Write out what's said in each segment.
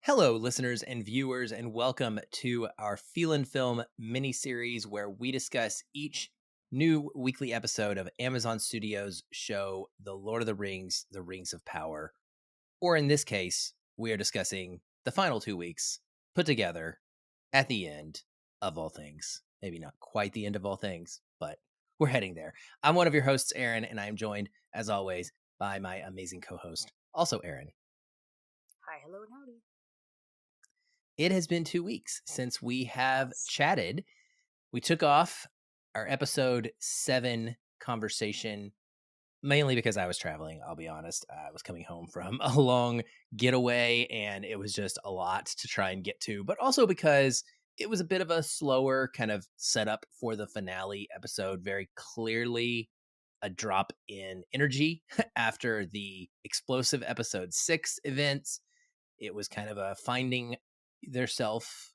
Hello, listeners and viewers, and welcome to our Feelin Film miniseries where we discuss each new weekly episode of Amazon Studios' show, The Lord of the Rings, The Rings of Power. Or in this case, we are discussing the final 2 weeks put together at the end of all things. Maybe not quite the end of all things, but we're heading there. I'm one of your hosts, Erynne, and I am joined, as always, by my amazing co-host, also Erynne. Hi, hello, and howdy. It has been 2 weeks since we have chatted. We took off our episode 7 conversation, mainly because I was traveling, I'll be honest. I was coming home from a long getaway, and it was just a lot to try and get to, but also because it was a bit of a slower kind of setup for the finale episode. Very clearly a drop in energy after the explosive episode 6 events. It was kind of a finding their self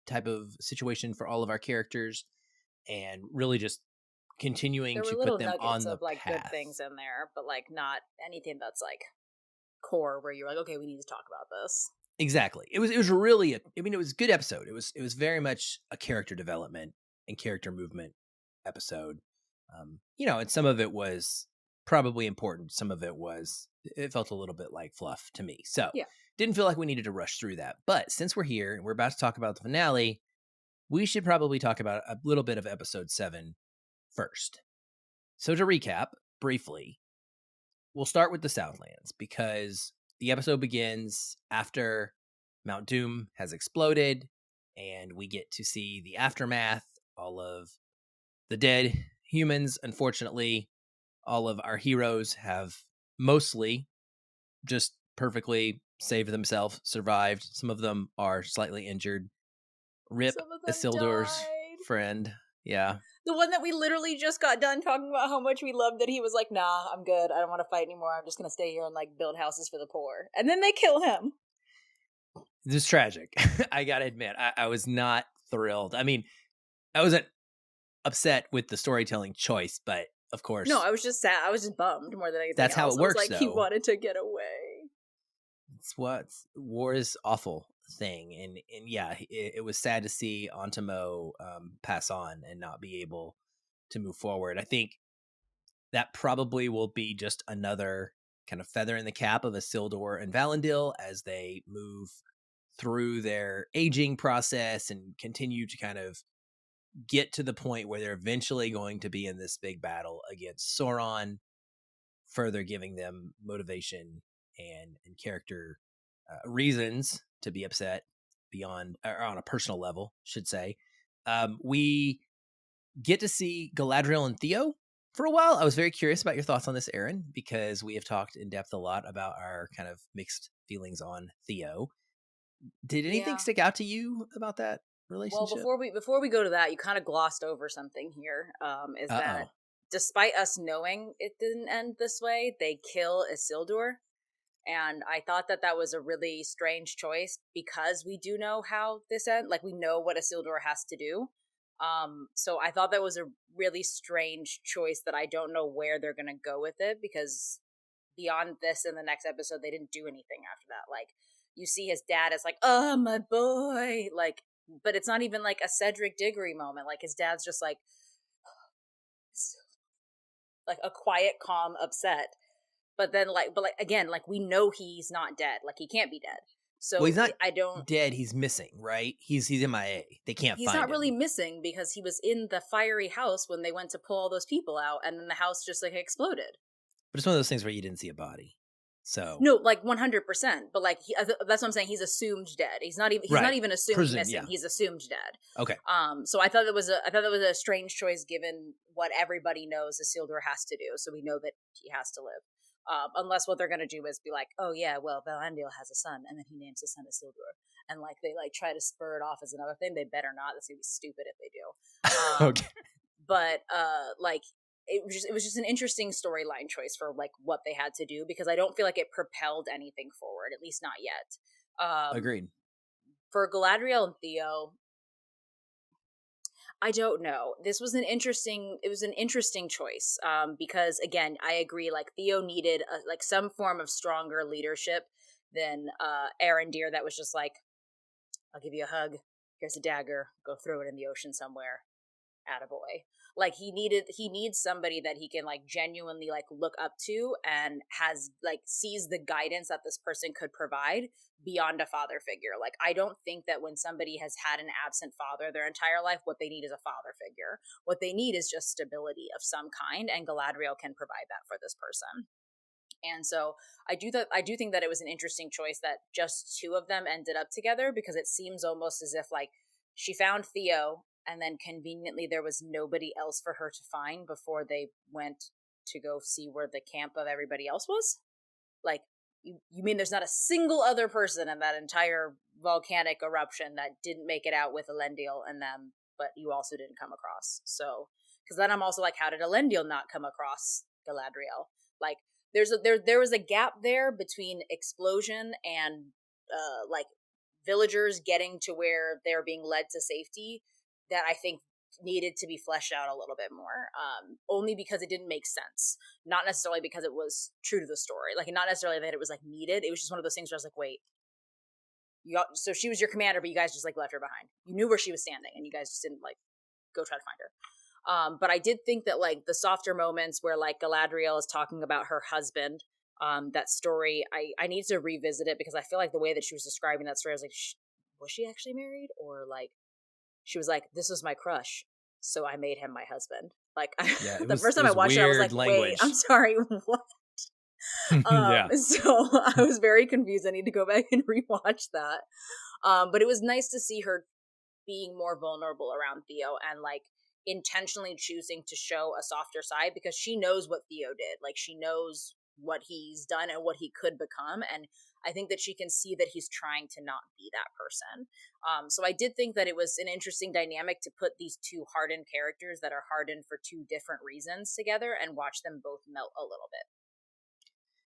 type of situation for all of our characters, and really just continuing to put them on the like path. good things in there, but like not anything that's like core where you're like, okay, we need to talk about this. Exactly. It was really it was a good episode. It was very much a character development and character movement episode. And some of it was probably important. Some of it felt a little bit like fluff to me. So Yeah. didn't feel like we needed to rush through that. But since we're here and we're about to talk about the finale, we should probably talk about a little bit of episode 7 first. So to recap briefly, we'll start with the Southlands because the episode begins after Mount Doom has exploded, and we get to see the aftermath, all of the dead humans. Unfortunately, all of our heroes have mostly just perfectly saved themselves, survived. Some of them are slightly injured. Rip Isildur's friend. Yeah. The one that we literally just got done talking about how much we loved, that he was like, nah, I'm good. I don't want to fight anymore. I'm just going to stay here and like build houses for the poor. And then they kill him. This is tragic. I got to admit, I was not thrilled. I mean, I wasn't upset with the storytelling choice, but of course. No, I was just sad. I was just bummed more than anything That's else. how it works, like, though. He wanted to get away. It's what war is awful thing, and yeah, it was sad to see Antimo pass on and not be able to move forward. I think that probably will be just another kind of feather in the cap of Isildur and Valinor as they move through their aging process and continue to kind of get to the point where they're eventually going to be in this big battle against Sauron, further giving them motivation and character reasons to be upset beyond, or on a personal level, should say. We get to see Galadriel and Theo for a while. I was very curious about your thoughts on this, Erynne, because we have talked in depth a lot about our kind of mixed feelings on Theo. Did anything stick out to you about that relationship? Well, before we go to that, you kind of glossed over something here. That despite us knowing it didn't end this way, they kill Isildur. And I thought that was a really strange choice because we do know how this ends. Like, we know what Isildur has to do. So I thought that was a really strange choice that I don't know where they're going to go with it, because beyond this in the next episode, they didn't do anything after that. Like, you see his dad as like, oh, my boy. Like, but it's not even like a Cedric Diggory moment. Like, his dad's just like a quiet, calm, upset. But then, again, we know he's not dead. Like, he can't be dead. So he's not dead. He's missing, right? He's MIA. They can't find him. He's not really missing because he was in the fiery house when they went to pull all those people out, and then the house just exploded. But it's one of those things where you didn't see a body. So no, 100%. But that's what I'm saying. He's assumed dead. He's not even assumed missing. Yeah. He's assumed dead. Okay. So I thought that was a strange choice given what everybody knows Isildur has to do. So we know that he has to live. Unless what they're going to do is be like, oh yeah, well, Valinor has a son, and then he names his son Isildur. And they try to spur it off as another thing. They better not. That's going to be stupid if they do. Okay. But it was just an interesting storyline choice for what they had to do, because I don't feel like it propelled anything forward, at least not yet. Agreed. For Galadriel and Theo, I don't know. This was an interesting choice, because again, I agree. Theo needed some form of stronger leadership than Arendir that was just like, I'll give you a hug. Here's a dagger. Go throw it in the ocean somewhere. Attaboy. Like he needs somebody that he can like genuinely like look up to and has like sees the guidance that this person could provide beyond a father figure. Like I don't think that when somebody has had an absent father their entire life, what they need is a father figure. What they need is just stability of some kind, and Galadriel can provide that for this person. And so I do think that it was an interesting choice that just two of them ended up together, because it seems almost as if like she found Theo and then conveniently there was nobody else for her to find before they went to go see where the camp of everybody else was. Like you mean there's not a single other person in that entire volcanic eruption that didn't make it out with Elendil and them, but you also didn't come across. So because then I'm also like, how did Elendil not come across Galadriel? Like there was a gap there between explosion and like villagers getting to where they're being led to safety that I think needed to be fleshed out a little bit more, only because it didn't make sense, not necessarily because it was true to the story, like not necessarily that it was like needed. It was just one of those things where I was like, wait, so she was your commander but you guys just like left her behind. You knew where she was standing and you guys just didn't like go try to find her. But I did think that like the softer moments where like Galadriel is talking about her husband, that story, I need to revisit it, because I feel like the way that she was describing that story, I was like, was she actually married? Or like, she was like, this was my crush, so I made him my husband. Like Yeah, the first time I watched it, I was like, language. wait, I'm sorry, what? Yeah. So I was very confused. I need to go back and rewatch that. But it was nice to see her being more vulnerable around Theo and like intentionally choosing to show a softer side, because she knows what Theo did. Like she knows what he's done and what he could become, and I think that she can see that he's trying to not be that person. So I did think that it was an interesting dynamic to put these two hardened characters that are hardened for two different reasons together and watch them both melt a little bit.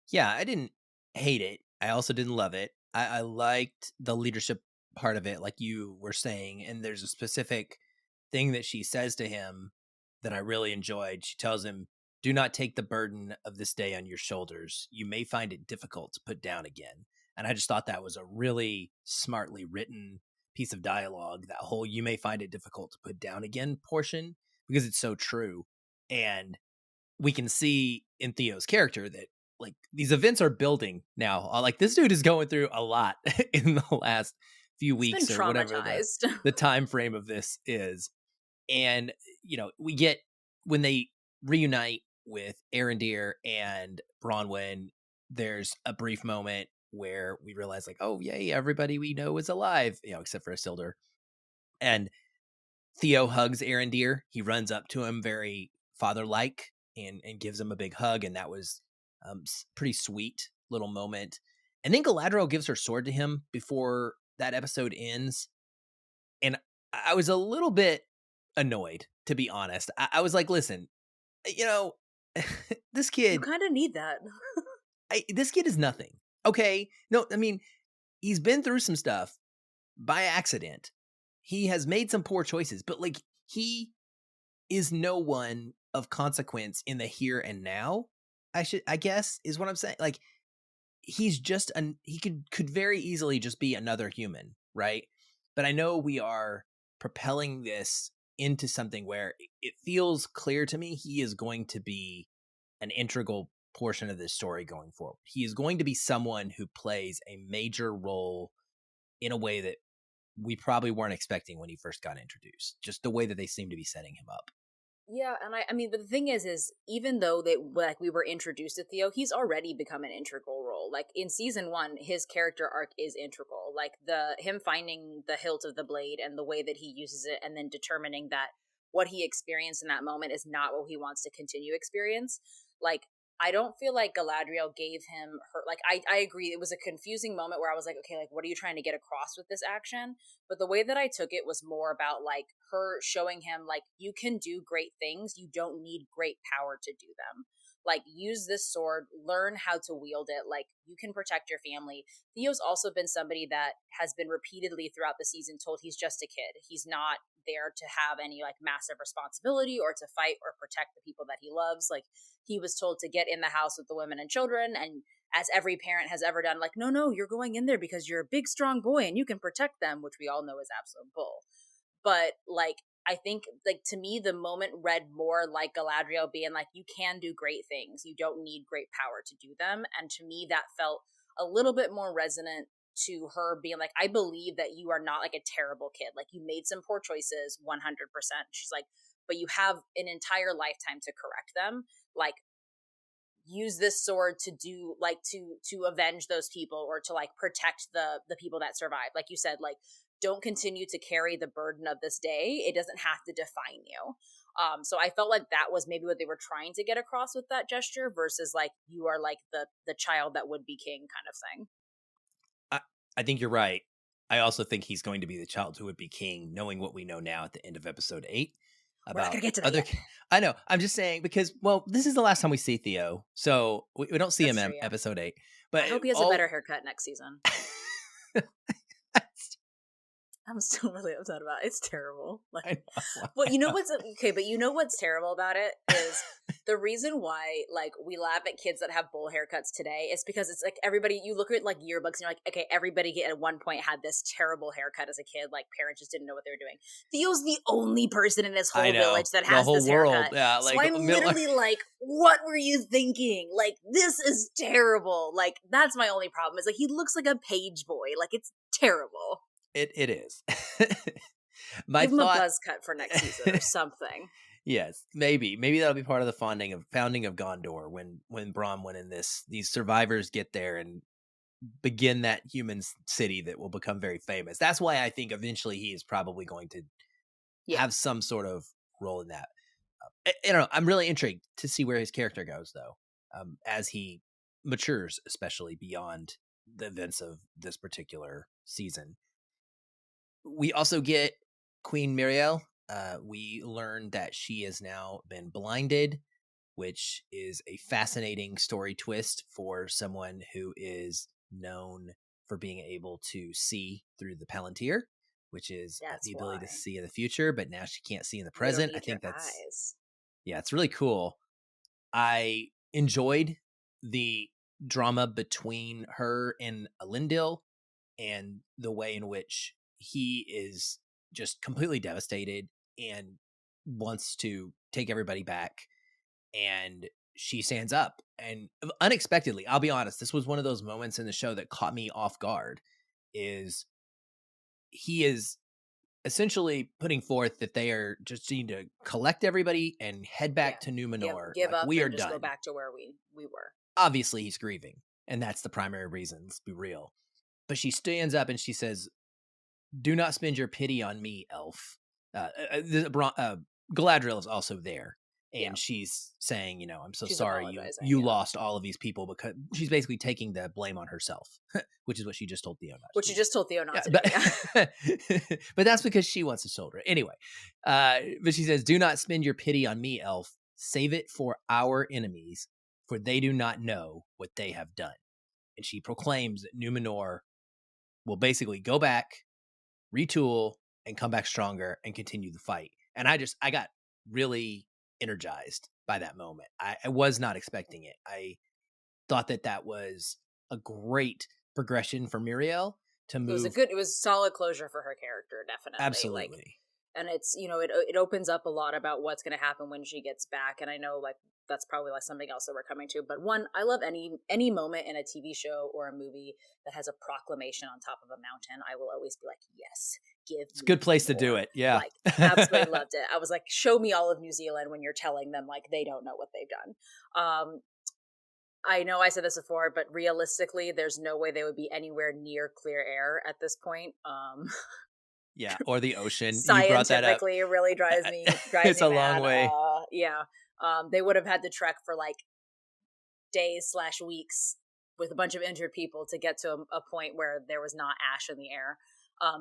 Yeah, I didn't hate it. I also didn't love it. I liked the leadership part of it, like you were saying, and there's a specific thing that she says to him that I really enjoyed. She tells him, "Do not take the burden of this day on your shoulders. You may find it difficult to put down again." And I just thought that was a really smartly written piece of dialogue, that whole "you may find it difficult to put down again" portion, because it's so true. And we can see in Theo's character that like these events are building now. Like this dude is going through a lot in the last few He's been weeks or whatever traumatized. the time frame of this is. And you know, we get when they reunite with Arendir and Bronwyn, there's a brief moment where we realize like, oh yay, everybody we know is alive, you know, except for Isildur. And Theo hugs Arendir. He runs up to him very father-like and gives him a big hug, and that was pretty sweet little moment. And then Galadriel gives her sword to him before that episode ends, and I was a little bit annoyed, to be honest. I was like, listen, you know, this You kid, kind of need that. this kid is nothing. Okay, no, I mean, he's been through some stuff by accident. He has made some poor choices, but like he is no one of consequence in the here and now. I guess is what I'm saying. Like he's just he could very easily just be another human, right? But I know we are propelling this into something where it feels clear to me he is going to be an integral portion of this story going forward. He is going to be someone who plays a major role in a way that we probably weren't expecting when he first got introduced. Just the way that they seem to be setting him up. Yeah, and I mean, but the thing is even though they like we were introduced to Theo, he's already become an integral role. Like in season 1, his character arc is integral. Like him finding the hilt of the blade and the way that he uses it, and then determining that what he experienced in that moment is not what he wants to continue experience. Like I don't feel like Galadriel gave him her like I agree it was a confusing moment where I was like, okay, like what are you trying to get across with this action? But the way that I took it was more about like her showing him like you can do great things, you don't need great power to do them. Like use this sword, learn how to wield it, like you can protect your family. Theo's also been somebody that has been repeatedly throughout the season told he's just a kid. He's not there to have any like massive responsibility or to fight or protect the people that he loves. Like he was told to get in the house with the women and children and as every parent has ever done, like, no, you're going in there because you're a big, strong boy and you can protect them, which we all know is absolute bull. But like, I think, like, to me, the moment read more like Galadriel being like, you can do great things. You don't need great power to do them. And to me, that felt a little bit more resonant to her being like, I believe that you are not like a terrible kid. Like, you made some poor choices, 100%. She's like, but you have an entire lifetime to correct them. Like, use this sword to do, like, to avenge those people, or to like protect the people that survive. Like you said, like, don't continue to carry the burden of this day. It doesn't have to define you. So I felt like that was maybe what they were trying to get across with that gesture, versus like, you are like the child that would be king kind of thing. I think you're right. I also think he's going to be the child who would be king, knowing what we know now at the end of episode 8 We're not about gonna get to that other. yet. I know. I'm just saying because, well, this is the last time we see Theo, so we don't see That's him true, in yeah. episode 8. But I hope he has a better haircut next season. I'm still really upset about it. It's terrible. Like, well, you know what's okay, but you know what's terrible about it is the reason why, like, we laugh at kids that have bowl haircuts today is because it's like, everybody, you look at like yearbooks and you're like, okay, everybody at one point had this terrible haircut as a kid. Like, parents just didn't know what they were doing. Theo's the only person in this whole village that has whole this world, haircut. yeah. So Like, I'm literally like, what were you thinking? Like, this is terrible. Like, that's my only problem. Is like, he looks like a page boy. Like, it's terrible. It is. Give him a buzz cut for next season or something. Yes, maybe that'll be part of the founding of Gondor when Bronwyn and these survivors get there and begin that human city that will become very famous. That's why I think eventually he is probably going to have some sort of role in that. I don't know. I'm really intrigued to see where his character goes, though, as he matures, especially beyond the events of this particular season. We also get Queen Miriel. We learn that she has now been blinded, which is a fascinating story twist for someone who is known for being able to see through the Palantir, which is the ability to see in the future, but now she can't see in the present. I think that's eyes. Yeah, it's really cool. I enjoyed the drama between her and Elendil and the way in which he is just completely devastated and wants to take everybody back, and she stands up, and unexpectedly, I'll be honest, this was one of those moments in the show that caught me off guard. Is he is essentially putting forth that they are just need to collect everybody and head back to Numenor. Give up we are and just done. go back to where we were. Obviously he's grieving, and that's the primary reason, let's be real. But she stands up and she says, do not spend your pity on me, elf. Galadriel is also there, and she's saying, I'm so sorry you lost all of these people, because she's basically taking the blame on herself, which is what she just told Theo not to do. Which she just told Theo not to do. But that's because she wants to shoulder it. Anyway, but she says, do not spend your pity on me, elf. Save it for our enemies, for they do not know what they have done. And she proclaims that Numenor will basically go back, retool, and come back stronger and continue the fight. And I got really energized by that moment. I was not expecting it. I thought that was a great progression for Miriel to move. It was solid closure for her character, definitely. Absolutely. Like, and it's, it opens up a lot about what's going to happen when she gets back. And I know, like, that's probably like something else that we're coming to. But one, I love any moment in a TV show or a movie that has a proclamation on top of a mountain. I will always be like, yes, it's a good place to do it. Yeah. Like, absolutely loved it. I was like, show me all of New Zealand when you're telling them, like, they don't know what they've done. I know I said this before, but realistically, there's no way they would be anywhere near clear air at this point. Yeah, or the ocean. Scientifically, it really drives me it's a mad. long way. They would have had to trek for like days / weeks with a bunch of injured people to get to a point where there was not ash in the air.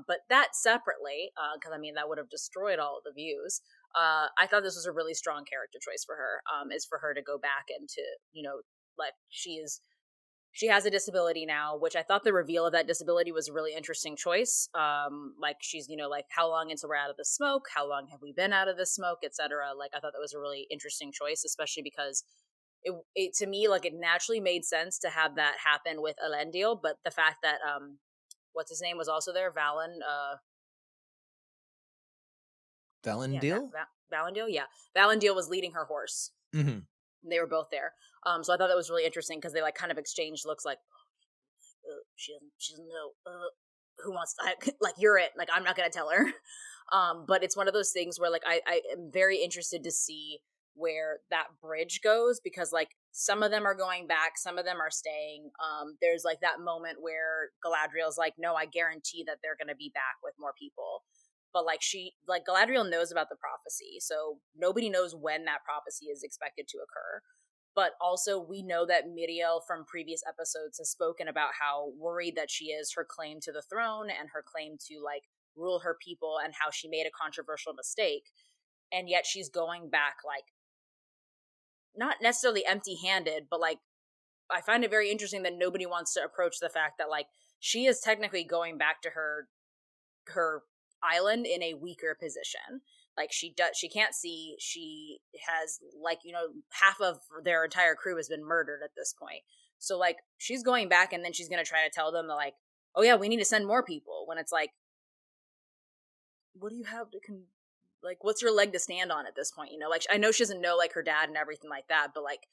But that separately, because that would have destroyed all of the views. I thought this was a really strong character choice for her. Is for her to go back and to, like, she has a disability now, which I thought the reveal of that disability was a really interesting choice. Like, she's, like, how long until we're out of the smoke? How long have we been out of the smoke, etc.? Like, I thought that was a really interesting choice, especially because it to me, like, it naturally made sense to have that happen with Elendil, but the fact that what's his name was also there, yeah, Valandil? Valandil, yeah, Valandil was leading her horse. Mm-hmm. They were both there. So I thought that was really interesting because they like kind of exchanged looks, like, she doesn't know, who wants to, like, you're it, like, I'm not gonna tell her. But it's one of those things where, like, I am very interested to see where that bridge goes, because, like, some of them are going back, some of them are staying. There's like that moment where Galadriel's like, no, I guarantee that they're gonna be back with more people. But like Galadriel knows about the prophecy, so nobody knows when that prophecy is expected to occur. But also, we know that Miriel from previous episodes has spoken about how worried that she is, her claim to the throne and her claim to, like, rule her people, and how she made a controversial mistake. And yet she's going back, like, not necessarily empty handed, but, like, I find it very interesting that nobody wants to approach the fact that, like, she is technically going back to her island in a weaker position. Like, she can't see, she has, like, half of their entire crew has been murdered at this point. So, like, she's going back, and then she's going to try to tell them that, like, oh yeah, we need to send more people, when it's like, what do you have to like, what's your leg to stand on at this point? Like, I know she doesn't know, like, her dad and everything like that, but, like,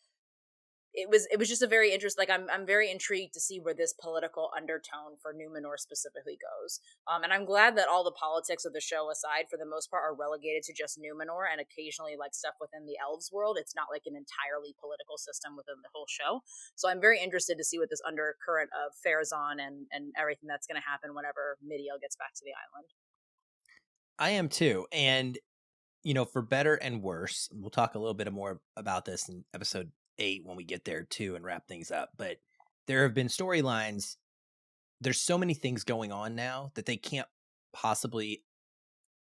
it was just a very interesting, like, I'm very intrigued to see where this political undertone for Numenor specifically goes. And I'm glad that all the politics of the show aside, for the most part, are relegated to just Numenor, and occasionally, like, stuff within the elves world. It's not like an entirely political system within the whole show. So I'm very interested to see what this undercurrent of Farazan and everything that's going to happen whenever Midiel gets back to the island. I am too. And, for better and worse, we'll talk a little bit more about this in episode 8 when we get there too and wrap things up. But there have been storylines. There's so many things going on now that they can't possibly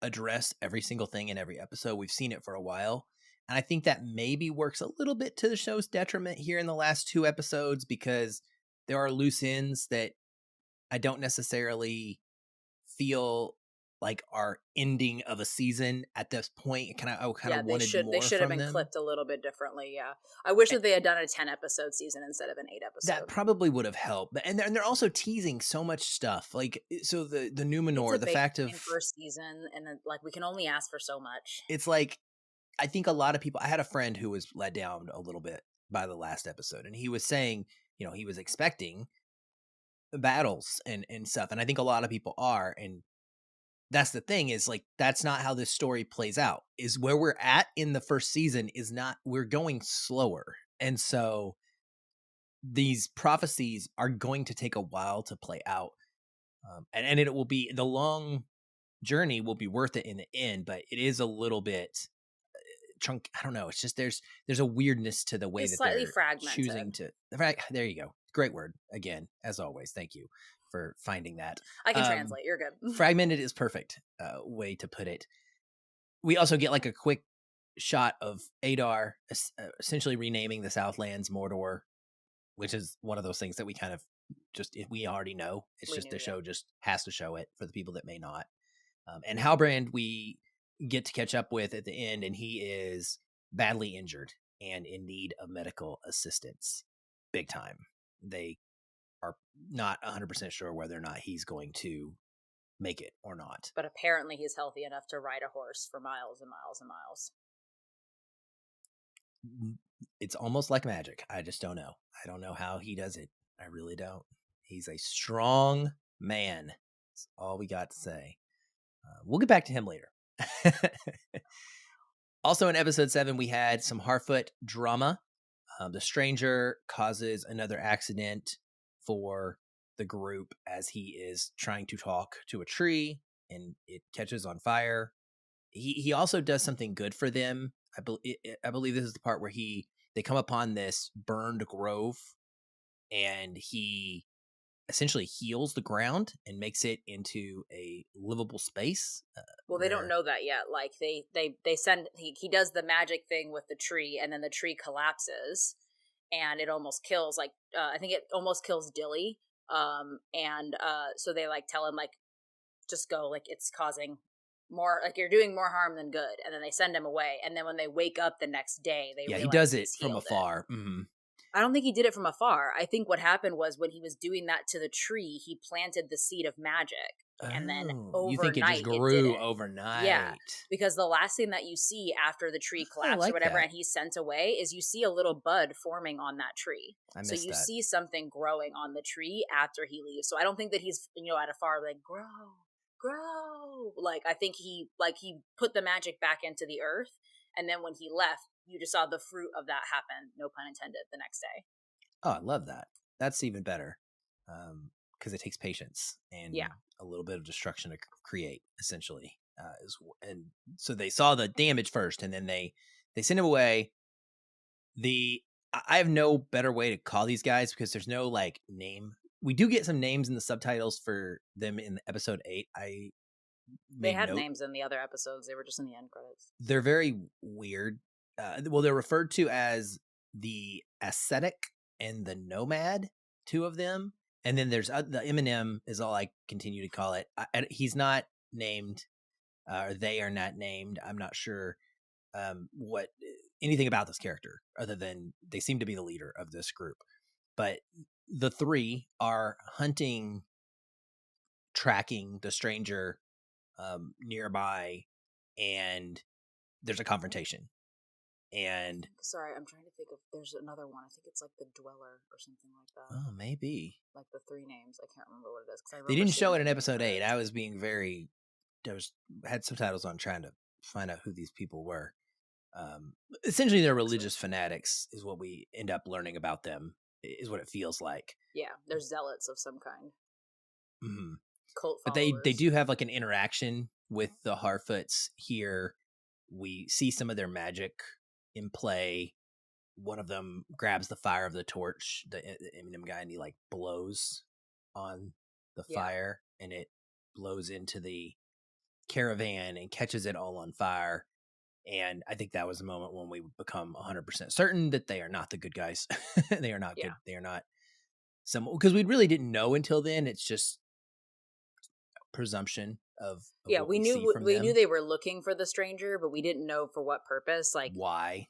address every single thing in every episode. We've seen it for a while. And I think that maybe works a little bit to the show's detriment here in the last 2 episodes, because there are loose ends that I don't necessarily feel like our ending of a season at this point. I kind Yeah, of wanted they more should have from been them. clipped a little bit differently. Yeah, I wish And that they had done a 10-episode season instead of an 8 that episode. probably would have helped. And they're also teasing so much stuff. Like, so the It's a Numenor, the big fact of, first season, and like, we can only ask for so much. it's like, I think a lot of people, I had a friend who was let down a little bit by the last episode, and he was saying, he was expecting battles and stuff. And I think a lot of people are. And that's the thing, is like, that's not how this story plays out. Is where we're at in the first season is not, we're going slower. And so these prophecies are going to take a while to play out. And it will be, the long journey will be worth it in the end, but it is a little bit chunk. I don't know. It's just, there's a weirdness to the way It's that slightly they're choosing fragmented. to, there you go. Great word again, as always. Thank you for finding that. I can translate. You're good. Fragmented is perfect way to put it. We also get like a quick shot of Adar essentially renaming the Southlands Mordor, which is one of those things that we kind of we already know. It's just the show just has to show it for the people that may not. And Halbrand we get to catch up with at the end, and he is badly injured and in need of medical assistance, big time. They are not 100% sure whether or not he's going to make it or not. But apparently he's healthy enough to ride a horse for miles and miles and miles. It's almost like magic. I just don't know. I don't know how he does it. I really don't. He's a strong man. That's all we got to say. We'll get back to him later. Also in episode 7, we had some Harfoot drama. The stranger causes another accident for the group as he is trying to talk to a tree, and it catches on fire. He also does something good for them. I believe this is the part where they come upon this burned grove, and he essentially heals the ground and makes it into a livable space. Well, they don't know that yet. Like, they send he does the magic thing with the tree, and then the tree collapses, and it almost kills, like, I think it almost kills Dilly. So they, like, tell him, like, just go, like, it's causing more, like you're doing more harm than good, and then they send him away, and then when they wake up the next day, they Yeah, he realize does it he's from healed it. afar. Mm-hmm. I don't think he did it from afar. I think what happened was when he was doing that to the tree, he planted the seed of magic, and then Oh, you think it just overnight it grew didn't. Yeah, overnight? because the last thing that you see after the tree I collapsed or like whatever that. and he's sent away is you see a little bud forming on that tree. I So missed you that. see something growing on the tree after he leaves. So I don't think that he's, at afar like grow. Like I think he put the magic back into the earth, and then when he left, you just saw the fruit of that happen, no pun intended, the next day. Oh, I love that. That's even better. Because it takes patience Yeah. and a little bit of destruction to create, essentially. And so they saw the damage first, and then they send him away. I have no better way to call these guys because there's no like name. We do get some names in the subtitles for them in episode 8. I They made had note. names in the other episodes. They were just in the end credits. They're very weird. Well, they're referred to as the ascetic and the nomad, two of them. And then there's the Eminem is all I continue to call it. He's not named, or they are not named. I'm not sure what anything about this character other than they seem to be the leader of this group. But the three are hunting, tracking the stranger nearby, and there's a confrontation. And sorry, I'm trying to think of. There's another one. I think it's like the Dweller or something like that. oh, maybe like the three names. I can't remember what it is because they didn't show it in episode 8. I was being very. Had subtitles on trying to find out who these people were. Essentially, they're religious fanatics, is what we end up learning about them. Is what it feels like. Yeah, they're zealots of some kind. Mm-hmm. Cult But followers. they do have like an interaction with the Harfoots here. We see some of their magic in play. One of them grabs the fire of the torch, the Eminem guy, and he like blows on the fire, and it blows into the caravan and catches it all on fire. And I think that was the moment when we become 100% certain that they are not the good guys. They are not good. They are not some, because we really didn't know until then. It's just presumption of we knew they were looking for the stranger, but we didn't know for what purpose. Like why.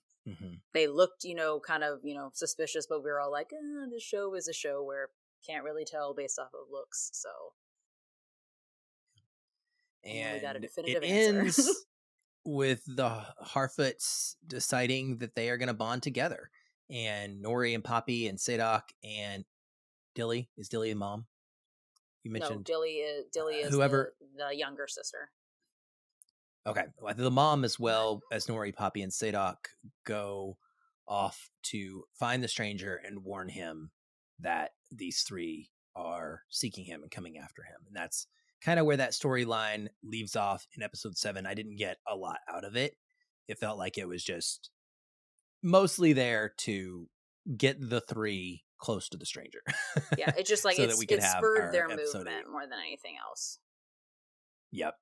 They looked, kind of, suspicious, but we were all like, this show is a show where can't really tell based off of looks. So, and we got a definitive it answer. ends with the Harfoots deciding that they are going to bond together, and Nori and Poppy and Sadok and Dilly. Is Dilly the mom? You mentioned Dilly is whoever the younger sister. Okay, well, the mom as well as Nori, Poppy, and Sadok go off to find the stranger and warn him that these three are seeking him and coming after him. And that's kind of where that storyline leaves off in episode 7. I didn't get a lot out of it. It felt like it was just mostly there to get the three close to the stranger. Yeah, it's just like so that we could have spurred their movement 8. More than anything else. Yep.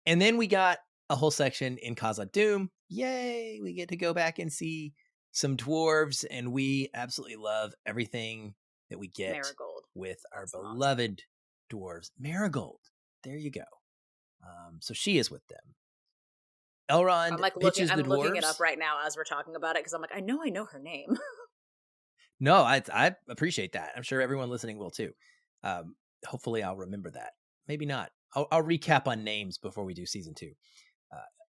And then we got a whole section in Khazad Dûm. Yay! We get to go back and see some dwarves, and we absolutely love everything that we get Marigold. with our beloved dwarves. Marigold. There you go. So she is with them. Elrond I'm looking it up right now as we're talking about it because I'm like, I know her name. No, I appreciate that. I'm sure everyone listening will too. Hopefully I'll remember that. Maybe not. I'll recap on names before we do season 2.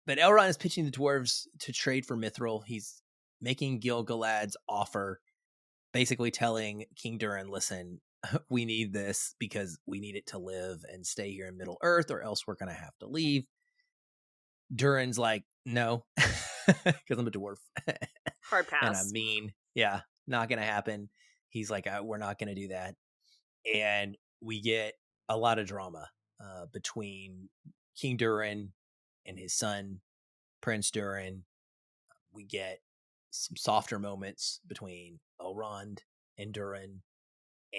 But Elrond is pitching the dwarves to trade for Mithril. He's making Gil-galad's offer, basically telling King Durin, listen, we need this because we need it to live and stay here in Middle Earth, or else we're going to have to leave. Durin's like, no, because I'm a dwarf. Hard pass. And I'm mean. Yeah, not going to happen. He's like, we're not going to do that. And we get a lot of drama between King Durin and his son, Prince Durin. We get some softer moments between Elrond and Durin,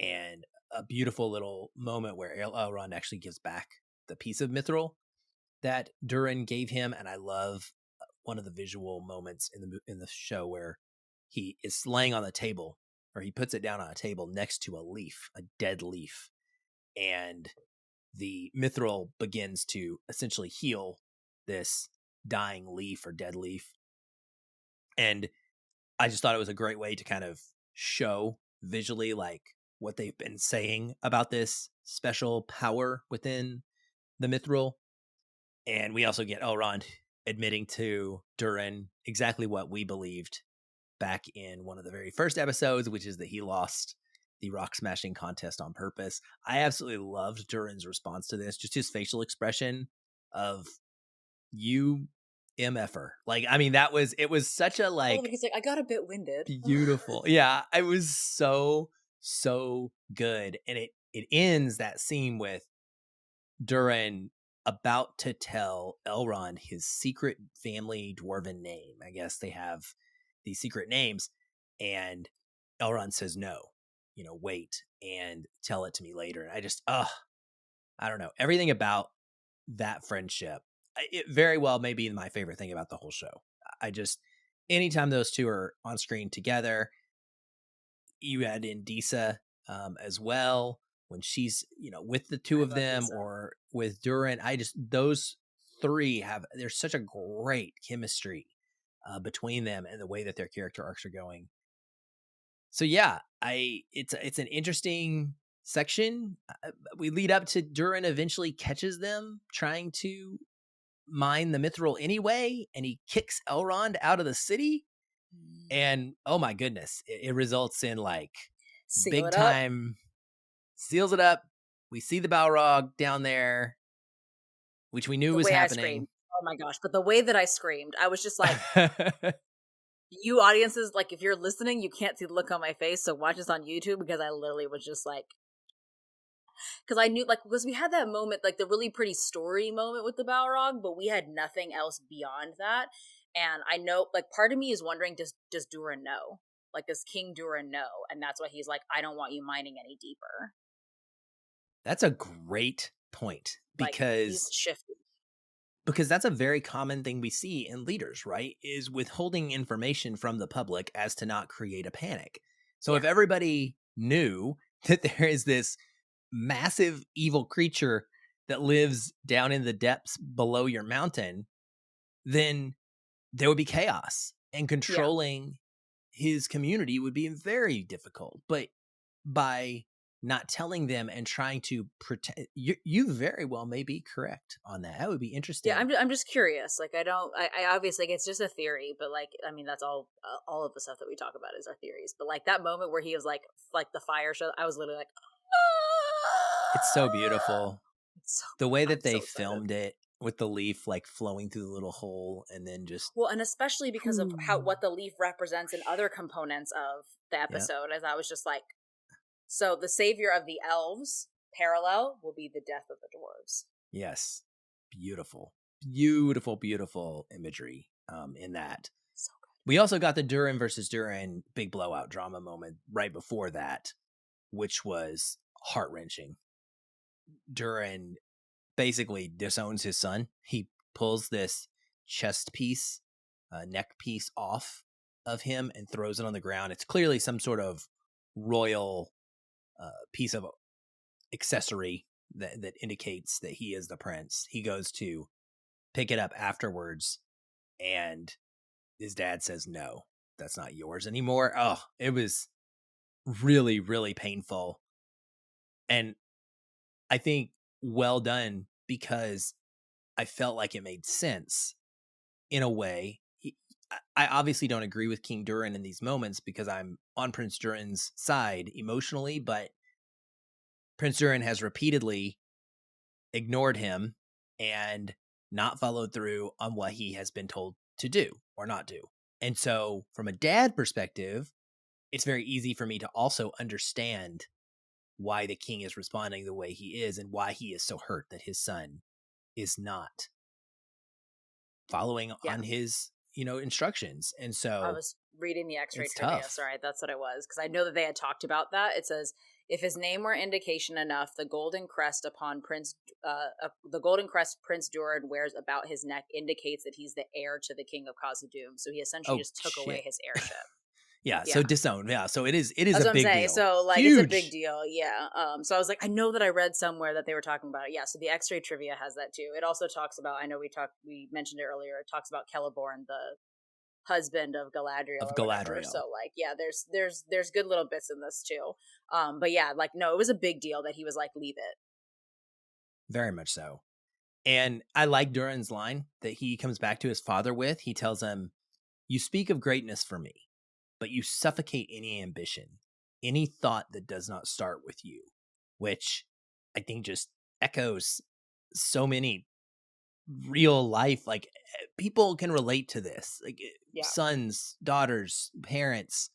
and a beautiful little moment where Elrond actually gives back the piece of Mithril that Durin gave him. And I love one of the visual moments in the show where he is laying on the table, or he puts it down on a table next to a leaf, a dead leaf, and the mithril begins to essentially heal this dying leaf or dead leaf. And I just thought it was a great way to kind of show visually like what they've been saying about this special power within the mithril. And we also get Elrond admitting to Durin exactly what we believed back in one of the very first episodes, which is that he lost the rock smashing contest on purpose. I absolutely loved Durin's response to this, just his facial expression of you MFer. Like, I mean, it was such a like, he's like, I got a bit winded. Beautiful. Yeah, it was so good. And it ends that scene with Durin about to tell Elrond his secret family dwarven name. I guess they have these secret names, and Elrond says no, wait and tell it to me later. And I just I don't know, everything about that friendship, it very well may be my favorite thing about the whole show. I just, anytime those two are on screen together, you add in Disa as well, when she's, with the two of them Disa. Or with Durin, those three there's such a great chemistry between them and the way that their character arcs are going. So yeah, it's an interesting section. We lead up to Durin eventually catches them trying to mine the mithril anyway, and he kicks Elrond out of the city. And oh my goodness, it results in like big time, seals it up. We see the Balrog down there, which we knew was happening. Oh my gosh. But the way that I screamed, I was just like, you audiences, like if you're listening, you can't see the look on my face. So watch this on YouTube, because I literally was just like, because I knew, like, because we had that moment, like the really pretty story moment with the Balrog, but we had nothing else beyond that. And I know, like, part of me is wondering, does Durin know? Like, does King Durin know? And that's why he's like, I don't want you mining any deeper. That's a great point, because he's shifty. Because that's a very common thing we see in leaders, right? Is withholding information from the public as to not create a panic. So if everybody knew that there is this massive evil creature that lives down in the depths below your mountain, then there would be chaos, and controlling his community would be very difficult. But by not telling them and trying to protect, you very well may be correct on that. That would be interesting. Yeah, I'm just curious. Like, I obviously, like, it's just a theory, but like, I mean, that's all of the stuff that we talk about is our theories. But like that moment where he was like the fire show, I was literally like, it's so beautiful. The way that they filmed it, with the leaf like flowing through the little hole, and then just and especially because of what the leaf represents in other components of the episode, as I was just like, so the savior of the elves parallel will be the death of the dwarves. Yes, beautiful imagery in that. So good. We also got the Durin versus Durin big blowout drama moment right before that, which was heart-wrenching. Durin basically disowns his son. He pulls this chest piece, neck piece off of him and throws it on the ground. It's clearly some sort of royal piece of accessory that indicates that he is the prince. He goes to pick it up afterwards, and his dad says, no, that's not yours anymore. Oh, it was really, really painful. And I think well done, because I felt like it made sense in a way. I obviously don't agree with King Durin in these moments, because I'm on Prince Durin's side emotionally, but Prince Durin has repeatedly ignored him and not followed through on what he has been told to do or not do. And so from a dad perspective, it's very easy for me to also understand why the king is responding the way he is, and why he is so hurt that his son is not following on his, instructions. And so I was reading the X-ray trivia. Sorry, that's what it was. Because I know that they had talked about that. It says, if his name were indication enough, the golden crest Prince Durin wears about his neck indicates that he's the heir to the king of Khazad-dûm. So he essentially took away his heirship. Yeah, Yeah. so disowned. Yeah, so it is That's a what I'm big saying. deal. So like it's a big Huge. deal, yeah. So I was like, I know that I read somewhere that they were talking about it. Yeah, so the X-ray trivia has that too. It also talks about, I know we mentioned it earlier, it talks about Celeborn, the husband of Galadriel Of or whatever. Galadriel. So like, yeah, there's good little bits in this too. But yeah, like no, it was a big deal that he was like, leave it. Very much so. And I like Durin's line that he comes back to his father with. He tells him, "You speak of greatness for me, but you suffocate any ambition, any thought that does not start with you," which I think just echoes so many real life, like people can relate to this, like Yeah. sons, daughters, parents,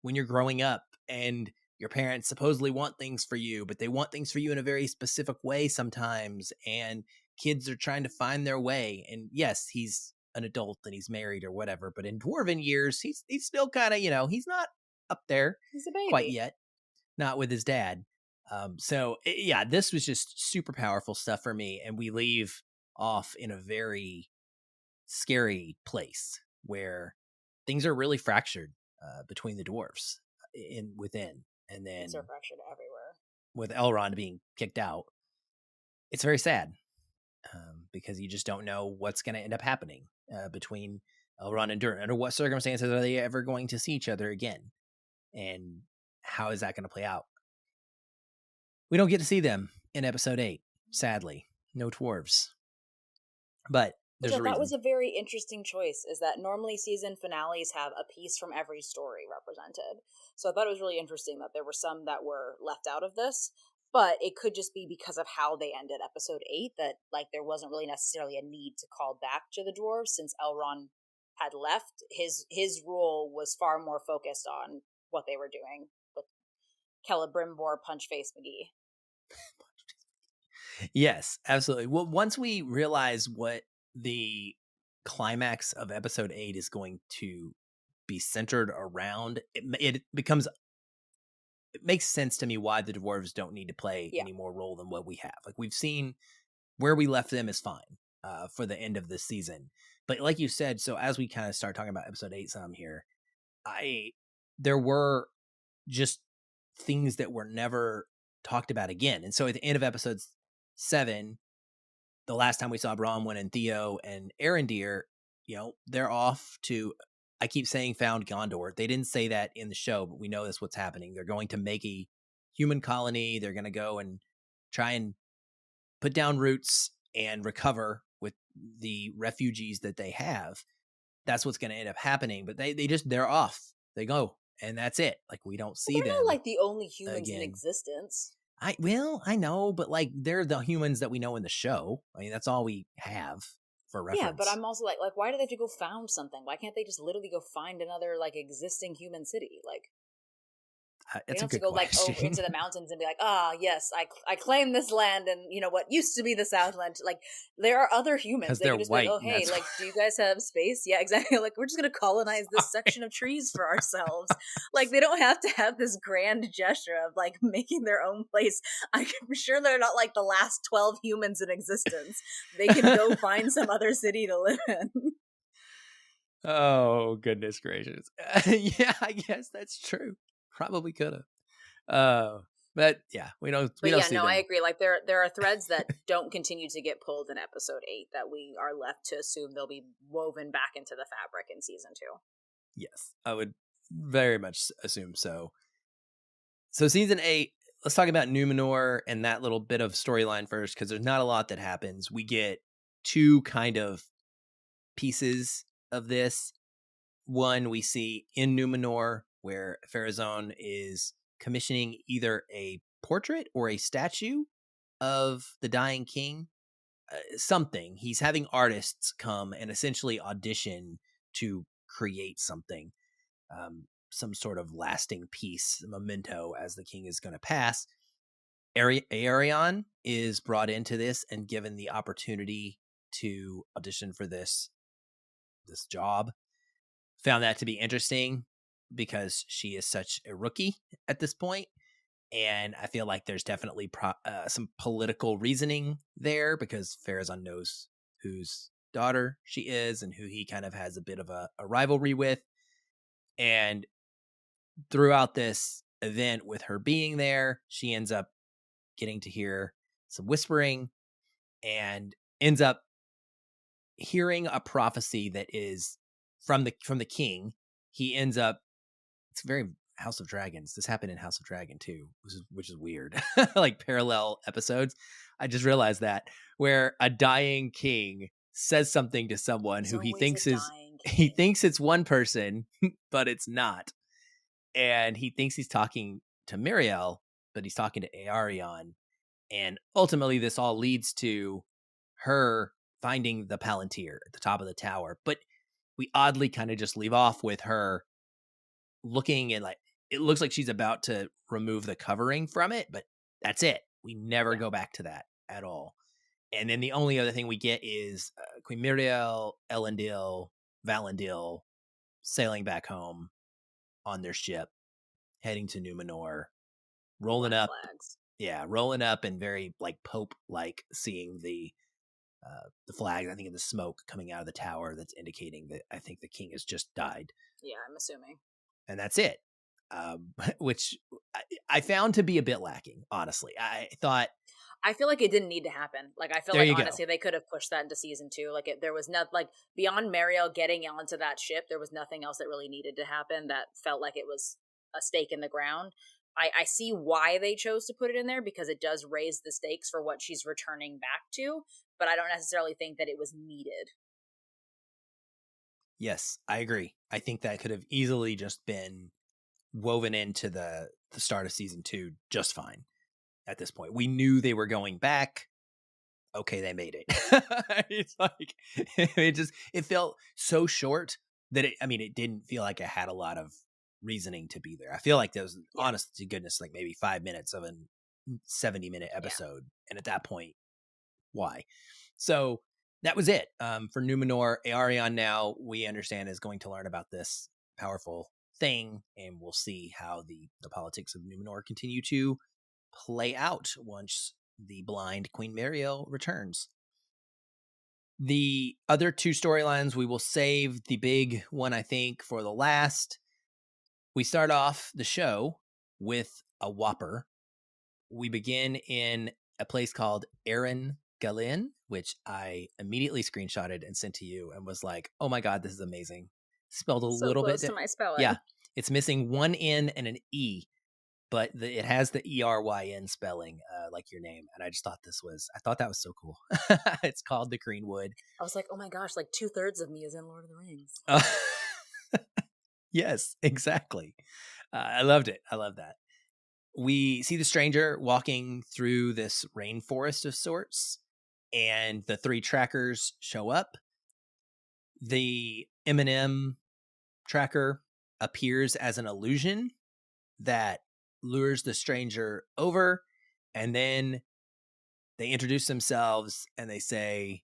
when you're growing up and your parents supposedly want things for you, but they want things for you in a very specific way sometimes, and kids are trying to find their way. And yes, he's an adult and he's married or whatever, but in dwarven years he's still kind of, he's not up there He's a quite baby. yet, not with his dad. Yeah, this was just super powerful stuff for me, and we leave off in a very scary place where things are really fractured between the dwarves in within, and Things are then fractured everywhere. with Elrond being kicked out, it's very sad because you just don't know what's going to end up happening between Elrond and Durin. Under what circumstances are they ever going to see each other again, and how is that going to play out? We don't get to see them in episode 8, sadly. No dwarves. But Which there's I a thought reason. was a very interesting choice, is that normally season finales have a piece from every story represented. So I thought it was really interesting that there were some that were left out of this, but it could just be because of how they ended episode 8 that like there wasn't really necessarily a need to call back to the dwarves since Elrond had left. His role was far more focused on what they were doing with Celebrimbor Punchface McGee. Yes, absolutely. Well, once we realize what the climax of episode 8 is going to be centered around, it becomes, it makes sense to me why the dwarves don't need to play Yeah. any more role than what we have. Like we've seen where we left them is fine for the end of this season. But like you said, so as we kind of start talking about episode 8 some here, there were just things that were never talked about again. And so at the end of episode 7, the last time we saw Bronwyn and Theo and Arendir, they're off to, I keep saying found Gondor. They didn't say that in the show, but we know that's what's happening. They're going to make a human colony. They're going to go and try and put down roots and recover with the refugees that they have. That's what's going to end up happening. But they're off. They go, and that's it. Like we don't Well, see they're not them like the only humans in again. existence. I know, but like they're the humans that we know in the show. I mean, that's all we have for Yeah, but reference. I'm also like, why do they have to go found something? Why can't they just literally go find another like existing human city? Like, they It's don't a have to good go like question. over into the mountains and be like, ah, yes, I claim this land, and you know what used to be the Southland. Like, there are other humans. Because They they're could just be like, white. oh, And hey, that's like, do you guys have space? Yeah, exactly. Like, we're just gonna colonize this sorry. section of trees for ourselves. Like, they don't have to have this grand gesture of like making their own place. I'm sure they're not like the last 12 humans in existence. They can go find some other city to live in. Oh, goodness gracious. Yeah, I guess that's true. Probably could have. But yeah, we But don't yeah, see no, I them. agree. Like there are threads that don't continue to get pulled in episode 8 that we are left to assume they'll be woven back into the fabric in season 2. Yes, I would very much assume so. So season 8, let's talk about Numenor and that little bit of storyline first, because there's not a lot that happens. We get two kind of pieces of this. One we see in Numenor, where Pharazôn is commissioning either a portrait or a statue of the dying king. Something. He's having artists come and essentially audition to create something. Some sort of lasting piece, memento, as the king is going to pass. Aryon is brought into this and given the opportunity to audition for this job. Found that to be interesting because she is such a rookie at this point, and I feel like there's definitely some political reasoning there because Pharazôn knows whose daughter she is and who he kind of has a bit of a rivalry with. And throughout this event with her being there, she ends up getting to hear some whispering and ends up hearing a prophecy that is from the king. He ends up, it's very House of Dragons. This happened in House of Dragon too, which is weird. Like parallel episodes. I just realized that, where a dying king says something to someone There's who he always a thinks is dying he king. thinks it's one person, but it's not. And he thinks he's talking to Miriel, but he's talking to Aarion. And ultimately this all leads to her finding the Palantir at the top of the tower. But we oddly kind of just leave off with her looking, and like it looks like she's about to remove the covering from it, but that's it. We never go back to that at all. And then the only other thing we get is Queen Miriel, Elendil, Valandil sailing back home on their ship, heading to Numenor, rolling Black up. flags. Yeah, rolling up and very like Pope like, seeing the flag. I think of the smoke coming out of the tower that's indicating that I think the king has just died. Yeah, I'm assuming. And that's it. Which I found to be a bit lacking, honestly. I feel like it didn't need to happen. Like, I feel There like, you go. honestly, they could have pushed that into season 2. Like, there was not, like, beyond Mariel getting onto that ship, there was nothing else that really needed to happen that felt like it was a stake in the ground. I see why they chose to put it in there, because it does raise the stakes for what she's returning back to, but I don't necessarily think that it was needed. Yes, I agree. I think that could have easily just been woven into the start of season 2 just fine. At this point, we knew they were going back. Okay, they made it. It's like it felt so short that it didn't feel like it had a lot of reasoning to be there. I feel like there was, honest to goodness, like maybe 5 minutes of a 70-minute episode, and at that point, why? So that was it for Numenor. Aarion, now we understand, is going to learn about this powerful thing, and we'll see how the politics of Numenor continue to play out once the blind Queen Miriel returns. The other two storylines, we will save the big one, I think, for the last. We start off the show with a whopper. We begin in a place called Erynne Hundley, which I immediately screenshotted and sent to you and was like, oh my God, this is amazing. Spelled a So little close bit. to my spelling. Yeah, it's missing one N and an E, but it has the Eryn spelling, like your name. And I just thought I thought that was so cool. It's called the Greenwood. I was like, oh my gosh, like 2/3 of me is in Lord of the Rings. Yes, exactly. I loved it. I love that. We see the stranger walking through this rainforest of sorts, and the 3 trackers show up. The M&M tracker appears as an illusion that lures the stranger over, and then they introduce themselves and they say,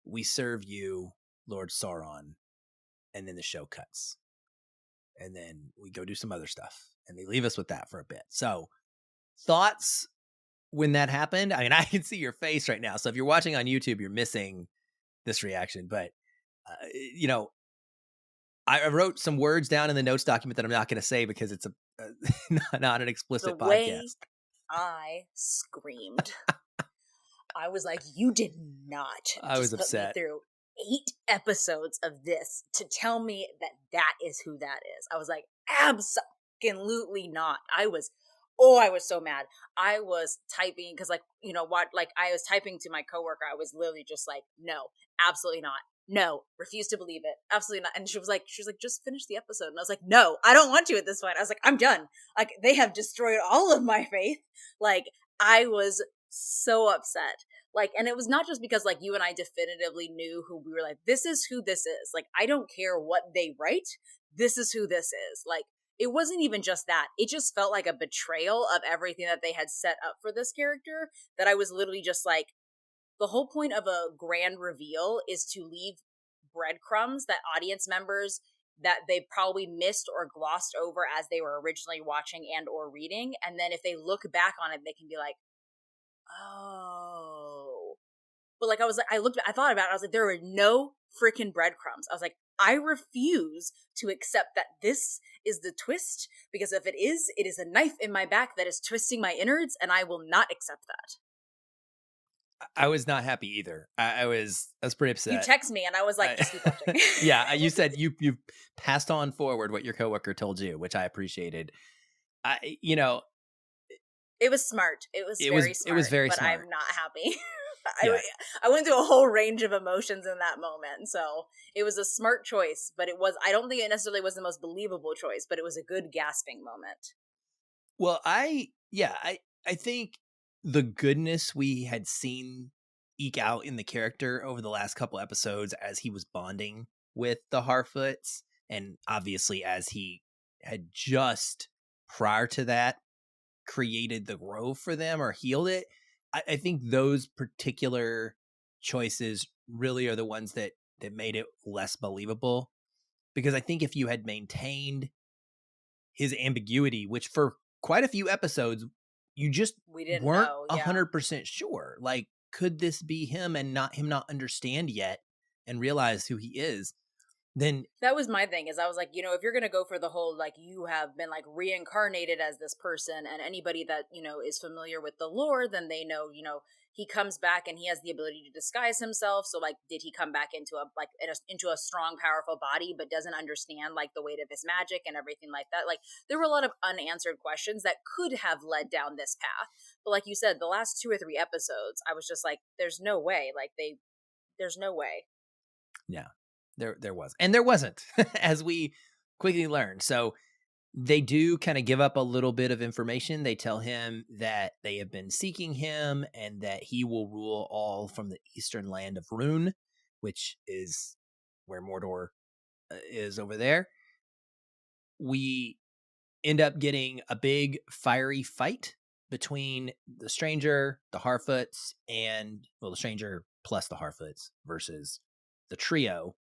"We serve you, Lord Sauron." And then the show cuts. And then we go do some other stuff, and they leave us with that for a bit. So, thoughts when that happened? I mean, I can see your face right now. So if you're watching on YouTube, you're missing this reaction. But, I wrote some words down in the notes document that I'm not going to say because it's not an explicit The podcast. way I screamed. I was like, you did not I was just upset. put me through 8 episodes of this to tell me that is who that is. I was like, absolutely not. I was so mad. I was typing because, like, you know what, like, I was typing to my coworker. I was literally just like, no, absolutely not. No, refuse to believe it. Absolutely not. And she was like, just finish the episode. And I was like, no, I don't want to at this point. I was like, I'm done. Like, they have destroyed all of my faith. Like, I was so upset. Like, and it was not just because, like, you and I definitively knew who we were like, this is who this is. Like, I don't care what they write. This is who this is. Like, it wasn't even just that. It just felt like a betrayal of everything that they had set up for this character, that I was literally just like, the whole point of a grand reveal is to leave breadcrumbs that audience members that they probably missed or glossed over as they were originally watching and or reading. And then if they look back on it, they can be like, oh. But like, I thought about it. I was like, there were no freaking breadcrumbs. I was like, I refuse to accept that this is the twist, because if it is a knife in my back that is twisting my innards, and I will not accept that. I was not happy either. I was pretty You upset. text me and I was like, just keep watching. Yeah, you said you passed on forward what your coworker told you, which I appreciated. You know, it was smart. It was very smart. It was very but smart. I'm not happy. Yeah. I went through a whole range of emotions in that moment. So it was a smart choice, but I don't think it necessarily was the most believable choice, but it was a good gasping moment. Well, I think the goodness we had seen eke out in the character over the last couple episodes as he was bonding with the Harfoots, and obviously as he had just prior to that created the grove for them or healed it. I think those particular choices really are the ones that made it less believable, because I think if you had maintained his ambiguity, which for quite a few episodes you just weren't 100% sure, like, could this be him and not understand yet and realize who he is? Then that was my thing, is I was like, if you're gonna go for the whole like you have been like reincarnated as this person, and anybody that is familiar with the lore, then they know he comes back and he has the ability to disguise himself. So like, did he come back into a strong, powerful body, but doesn't understand like the weight of his magic and everything like that? Like, there were a lot of unanswered questions that could have led down this path. But like you said, the last 2 or 3 episodes, I was just like, there's no way. Like there's no way. Yeah. There was. And there wasn't, as we quickly learned. So they do kind of give up a little bit of information. They tell him that they have been seeking him and that he will rule all from the eastern land of Rune, which is where Mordor is over there. We end up getting a big fiery fight between the stranger, the Harfoots, and, well, the stranger plus the Harfoots versus the trio.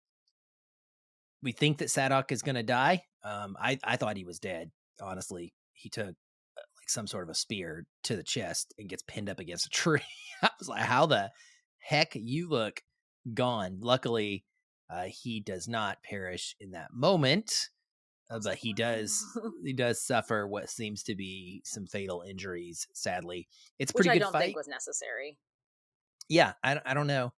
We think that Sadok is going to die. I thought he was dead, honestly. He took like some sort of a spear to the chest and gets pinned up against a tree. I was like, how the heck, you look gone. Luckily, he does not perish in that moment, but he does suffer what seems to be some fatal injuries, sadly. It's a pretty good fight. Which I don't think was necessary. Yeah, I don't know.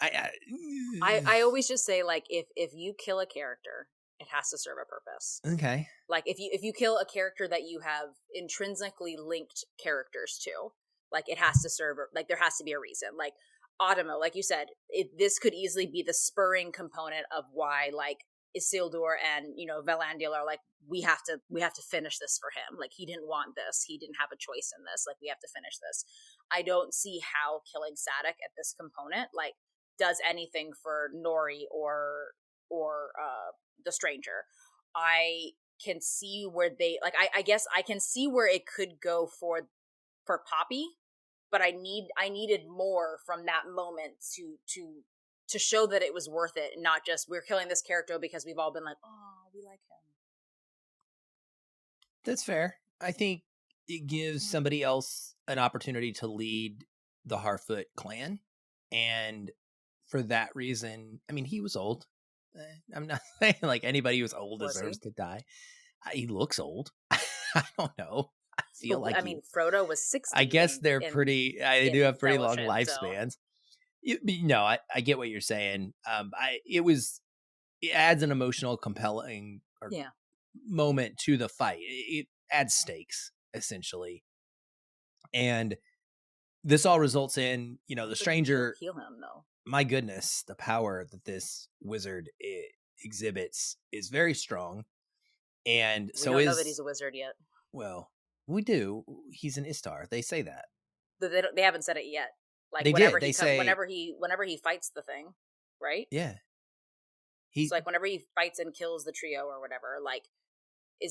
I always just say, like, if you kill a character, it has to serve a purpose. Okay. Like, if you kill a character that you have intrinsically linked characters to, like, it has to serve, like, there has to be a reason. Like Automo, like you said, this could easily be the spurring component of why, like, Isildur and Valandil are like, we have to finish this for him. Like, he didn't want this, he didn't have a choice in this. Like, we have to finish this. I don't see how killing Sadok at this component like does anything for Nori or the stranger. I can see where they like. I guess I can see where it could go for Poppy, but I needed more from that moment to show that it was worth it, not just we're killing this character because we've all been like, oh, we like him. That's fair. I think it gives somebody else an opportunity to lead the Harfoot clan, and for that reason, I mean, he was old. I'm not saying like anybody who's old deserves to die. He looks old. I don't know. I feel like Frodo was 60. I guess they're pretty. They do have pretty long lifespans. So. No, I get what you're saying. It adds an emotional, compelling moment to the fight. It adds stakes essentially, and this all results in the stranger heal him though. My goodness, the power that this wizard exhibits is very strong. And we don't know that he's a wizard yet. Well, we do. He's an Istar. They say that. They haven't said it yet. Like they whenever did. They say whenever he fights the thing, right? Yeah. He's like whenever he fights and kills the trio or whatever. Like,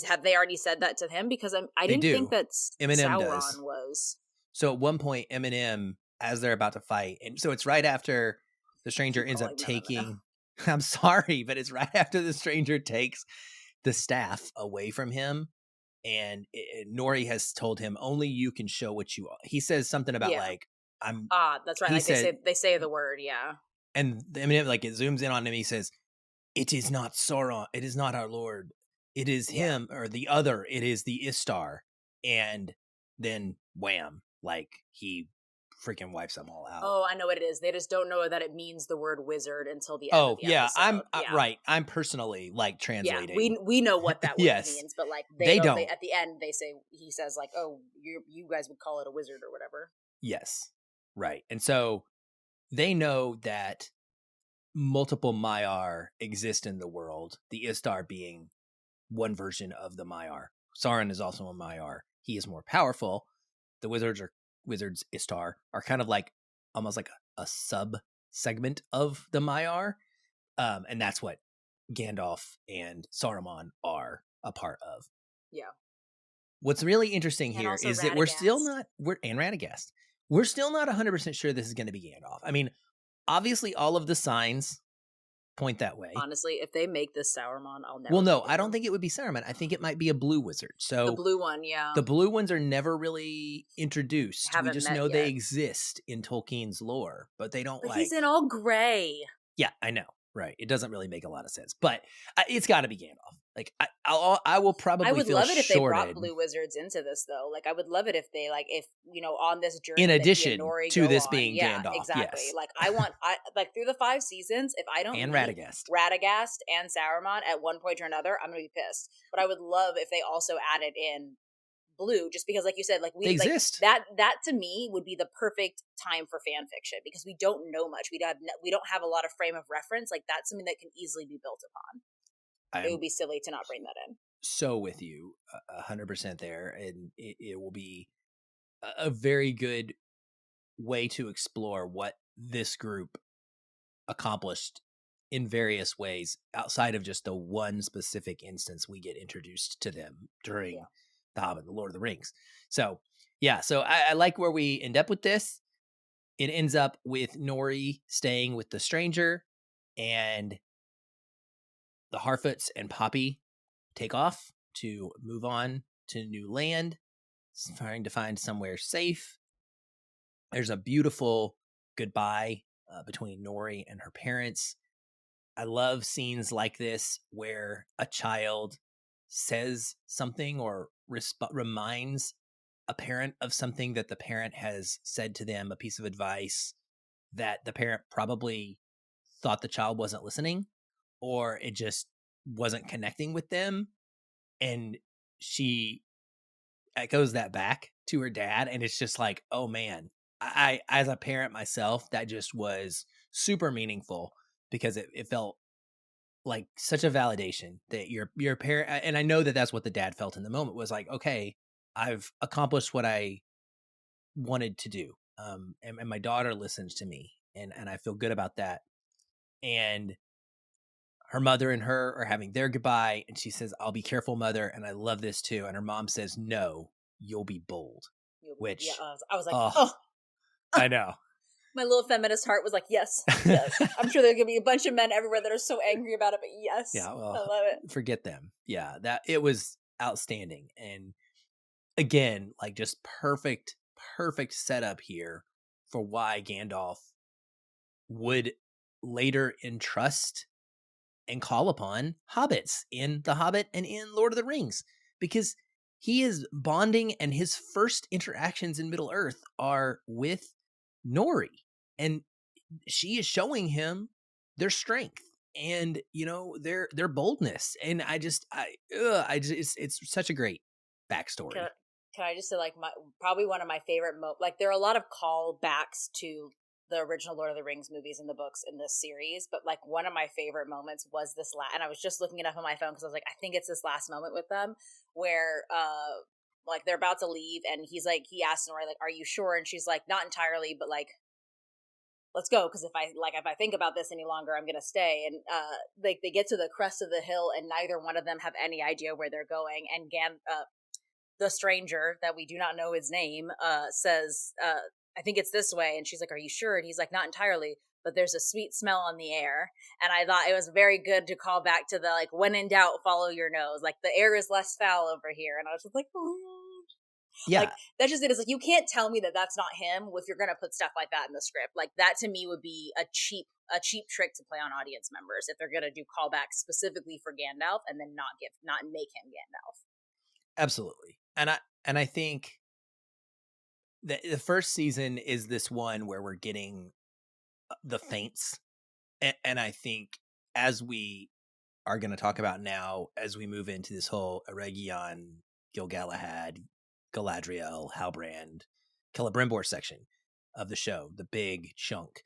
have they already said that to him? Because I didn't think that Sauron was. So at one point, Eminem, as they're about to fight, and so it's right after the stranger ends up taking. I'm sorry, but it's right after the stranger takes the staff away from him, and Nori has told him only you can show what you are. He says something about like I'm. That's right. Like they say the word, yeah. And Eminem, like, it zooms in on him. He says, it is not Sauron. It is not our Lord. It is him or the other. It is the Istar. And then wham, like he freaking wipes them all out. Oh, I know what it is. They just don't know that it means the word wizard until the end of the episode. Right. I'm personally like translating. Yeah, we know what that word means, but like they don't. At the end, he says like, "Oh, you guys would call it a wizard or whatever." Yes, right. And so they know that multiple Maiar exist in the world. The Istar being one version of the Maiar. Sauron is also a Maiar. He is more powerful. The wizards Istar are kind of like almost like a sub segment of the Maiar, and that's what Gandalf and Saruman are a part of. Yeah. What's really interesting here is that we're still not and Radagast. We're still not 100% sure this is going to be Gandalf. I mean, obviously, all of the signs point that way. Honestly, if they make this Sauron, I'll never. Well, no, I don't think it would be Saruman. I think it might be a blue wizard. So the blue one, yeah. The blue ones are never really introduced. We just know they exist in Tolkien's lore, but they don't. But he's in all gray. Yeah, I know. Right. It doesn't really make a lot of sense, but it's got to be Gandalf. Like I will probably. I would love it if they brought blue wizards into this, though. Like I would love it if they on this journey. In addition to this being Gandalf, exactly. Yes. Like I through the 5 seasons, if I don't and Radagast and Saruman at one point or another, I'm gonna be pissed. But I would love if they also added in blue, just because, like you said, like they exist. That to me would be the perfect time for fan fiction because we don't know much. We don't have a lot of frame of reference. Like that's something that can easily be built upon. It would be silly to not bring that in. So with you, 100% there, and it will be a very good way to explore what this group accomplished in various ways outside of just the one specific instance we get introduced to them during The Hobbit, The Lord of the Rings. So I like where we end up with this. It ends up with Nori staying with the stranger, and the Harfoots and Poppy take off to move on to new land, trying to find somewhere safe. There's a beautiful goodbye between Nori and her parents. I love scenes like this where a child says something or reminds a parent of something that the parent has said to them, a piece of advice that the parent probably thought the child wasn't listening, or it just wasn't connecting with them. And she echoes that back to her dad. And it's just like, oh man, I as a parent myself, that just was super meaningful because it felt like such a validation that your parent, and I know that that's what the dad felt in the moment, was like, okay, I've accomplished what I wanted to do. And my daughter listens to me, and I feel good about that. And her mother and her are having their goodbye, and she says, I'll be careful, mother. And I love this too. And her mom says, no, you'll be bold. Which I was like, oh. I know. My little feminist heart was like, yes. I'm sure there's going to be a bunch of men everywhere that are so angry about it, but yes. Yeah, well, I love it. Forget them. Yeah, that it was outstanding. And again, like just perfect setup here for why Gandalf would later entrust and call upon hobbits in The Hobbit and in Lord of the Rings, because he is bonding and his first interactions in Middle Earth are with Nori, and she is showing him their strength and their boldness. And it's such a great backstory. Can I just say, like, probably one of my favorite like, there are a lot of callbacks to the original Lord of the Rings movies and the books in this series, but like one of my favorite moments was this and I was just looking it up on my phone because I was like, I think it's this last moment with them where like they're about to leave and he asks Nori, like, are you sure? And she's like, not entirely, but like, let's go, because if I think about this any longer, I'm gonna stay. And they get to the crest of the hill and neither one of them have any idea where they're going, and the stranger that we do not know his name says, I think it's this way. And she's like, are you sure? And he's like, not entirely, but there's a sweet smell on the air. And I thought it was very good to call back to the, like, when in doubt, follow your nose. Like, the air is less foul over here. And I was just like, oh. Yeah. Like, that's just it. It's like, you can't tell me that that's not him if you're going to put stuff like that in the script. Like, that to me would be a cheap trick to play on audience members if they're going to do callbacks specifically for Gandalf and then not make him Gandalf. Absolutely. And I think the first season is this one where we're getting the feints, and I think as we are going to talk about now, as we move into this whole Eregion, Gil-galad, Galadriel, Halbrand, Celebrimbor section of the show, the big chunk,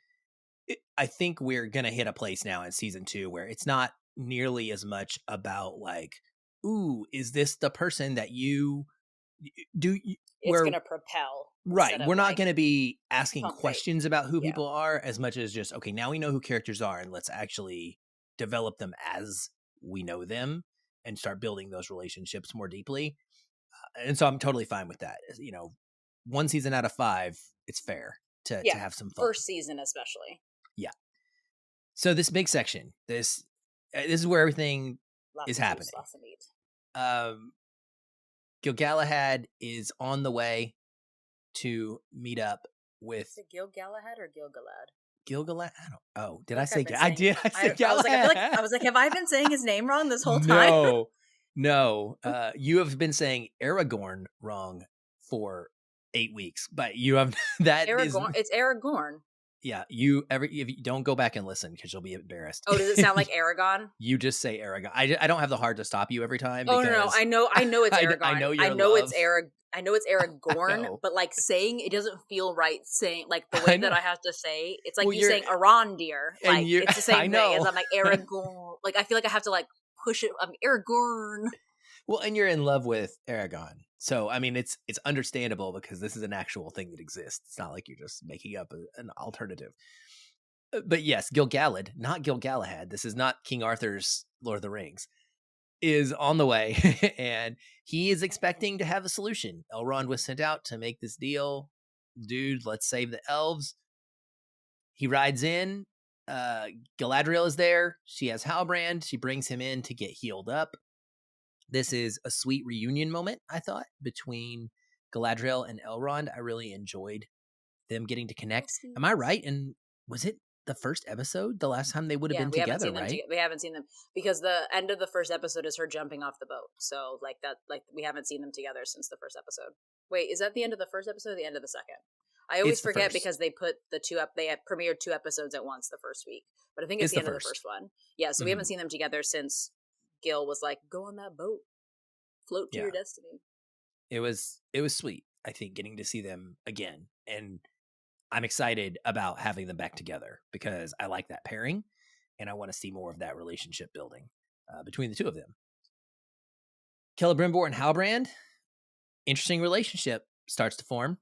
I think we're going to hit a place now in season 2 where it's not nearly as much about like, ooh, is this the person that you do? It's going to propel. Right. We're not going to be asking pump fake. questions about who people are as much as just, okay, now we know who characters are and let's actually develop them as we know them and start building those relationships more deeply. And so I'm totally fine with that. You know, 1 season out of 5, it's fair to have some fun. First season especially. Yeah. So this big section, this is where everything is happening. Lots of meat. Gil-galad is on the way to meet up with. Is it Gil-galad or Gil-galad? Gil-galad? I don't. Oh, did I say? I did. I said Galahad. I was like, have I been saying his name wrong this whole time? No. You have been saying Aragorn wrong for 8 weeks, but you have that. Aragorn. It's Aragorn. Yeah, if you don't go back and listen because you'll be embarrassed. Oh, does it sound like Aragon? You just say Aragon. I don't have the heart to stop you every time. Oh no, I know it's Aragon. I know it's Aragorn, but like saying it doesn't feel right. Saying like the way that I have to say, it's like you saying Arondir. Like it's the same thing as I'm like Aragorn. Like I feel like I have to like push it. I'm Aragorn. Well, and you're in love with Aragon. So, I mean, it's understandable because this is an actual thing that exists. It's not like you're just making up an alternative. But yes, Gil-galad, not Gil-galahad. This is not King Arthur's Lord of the Rings, is on the way. And he is expecting to have a solution. Elrond was sent out to make this deal. Dude, let's save the elves. He rides in. Galadriel is there. She has Halbrand. She brings him in to get healed up. This is a sweet reunion moment, I thought, between Galadriel and Elrond. I really enjoyed them getting to connect. Am I right? And was it the first episode, the last time they would have been together, right? We haven't seen them because the end of the first episode is her jumping off the boat. So like that, like we haven't seen them together since the first episode. Wait, is that the end of the first episode or the end of the second? I always forget because they put they had premiered 2 episodes at once the first week, but I think it's the end of the first one. Yeah, so we haven't seen them together since Gil was like, go on that boat, float to your destiny. It was sweet, I think, getting to see them again. And I'm excited about having them back together because I like that pairing and I want to see more of that relationship building between the two of them. Celebrimbor and Halbrand, interesting relationship starts to form.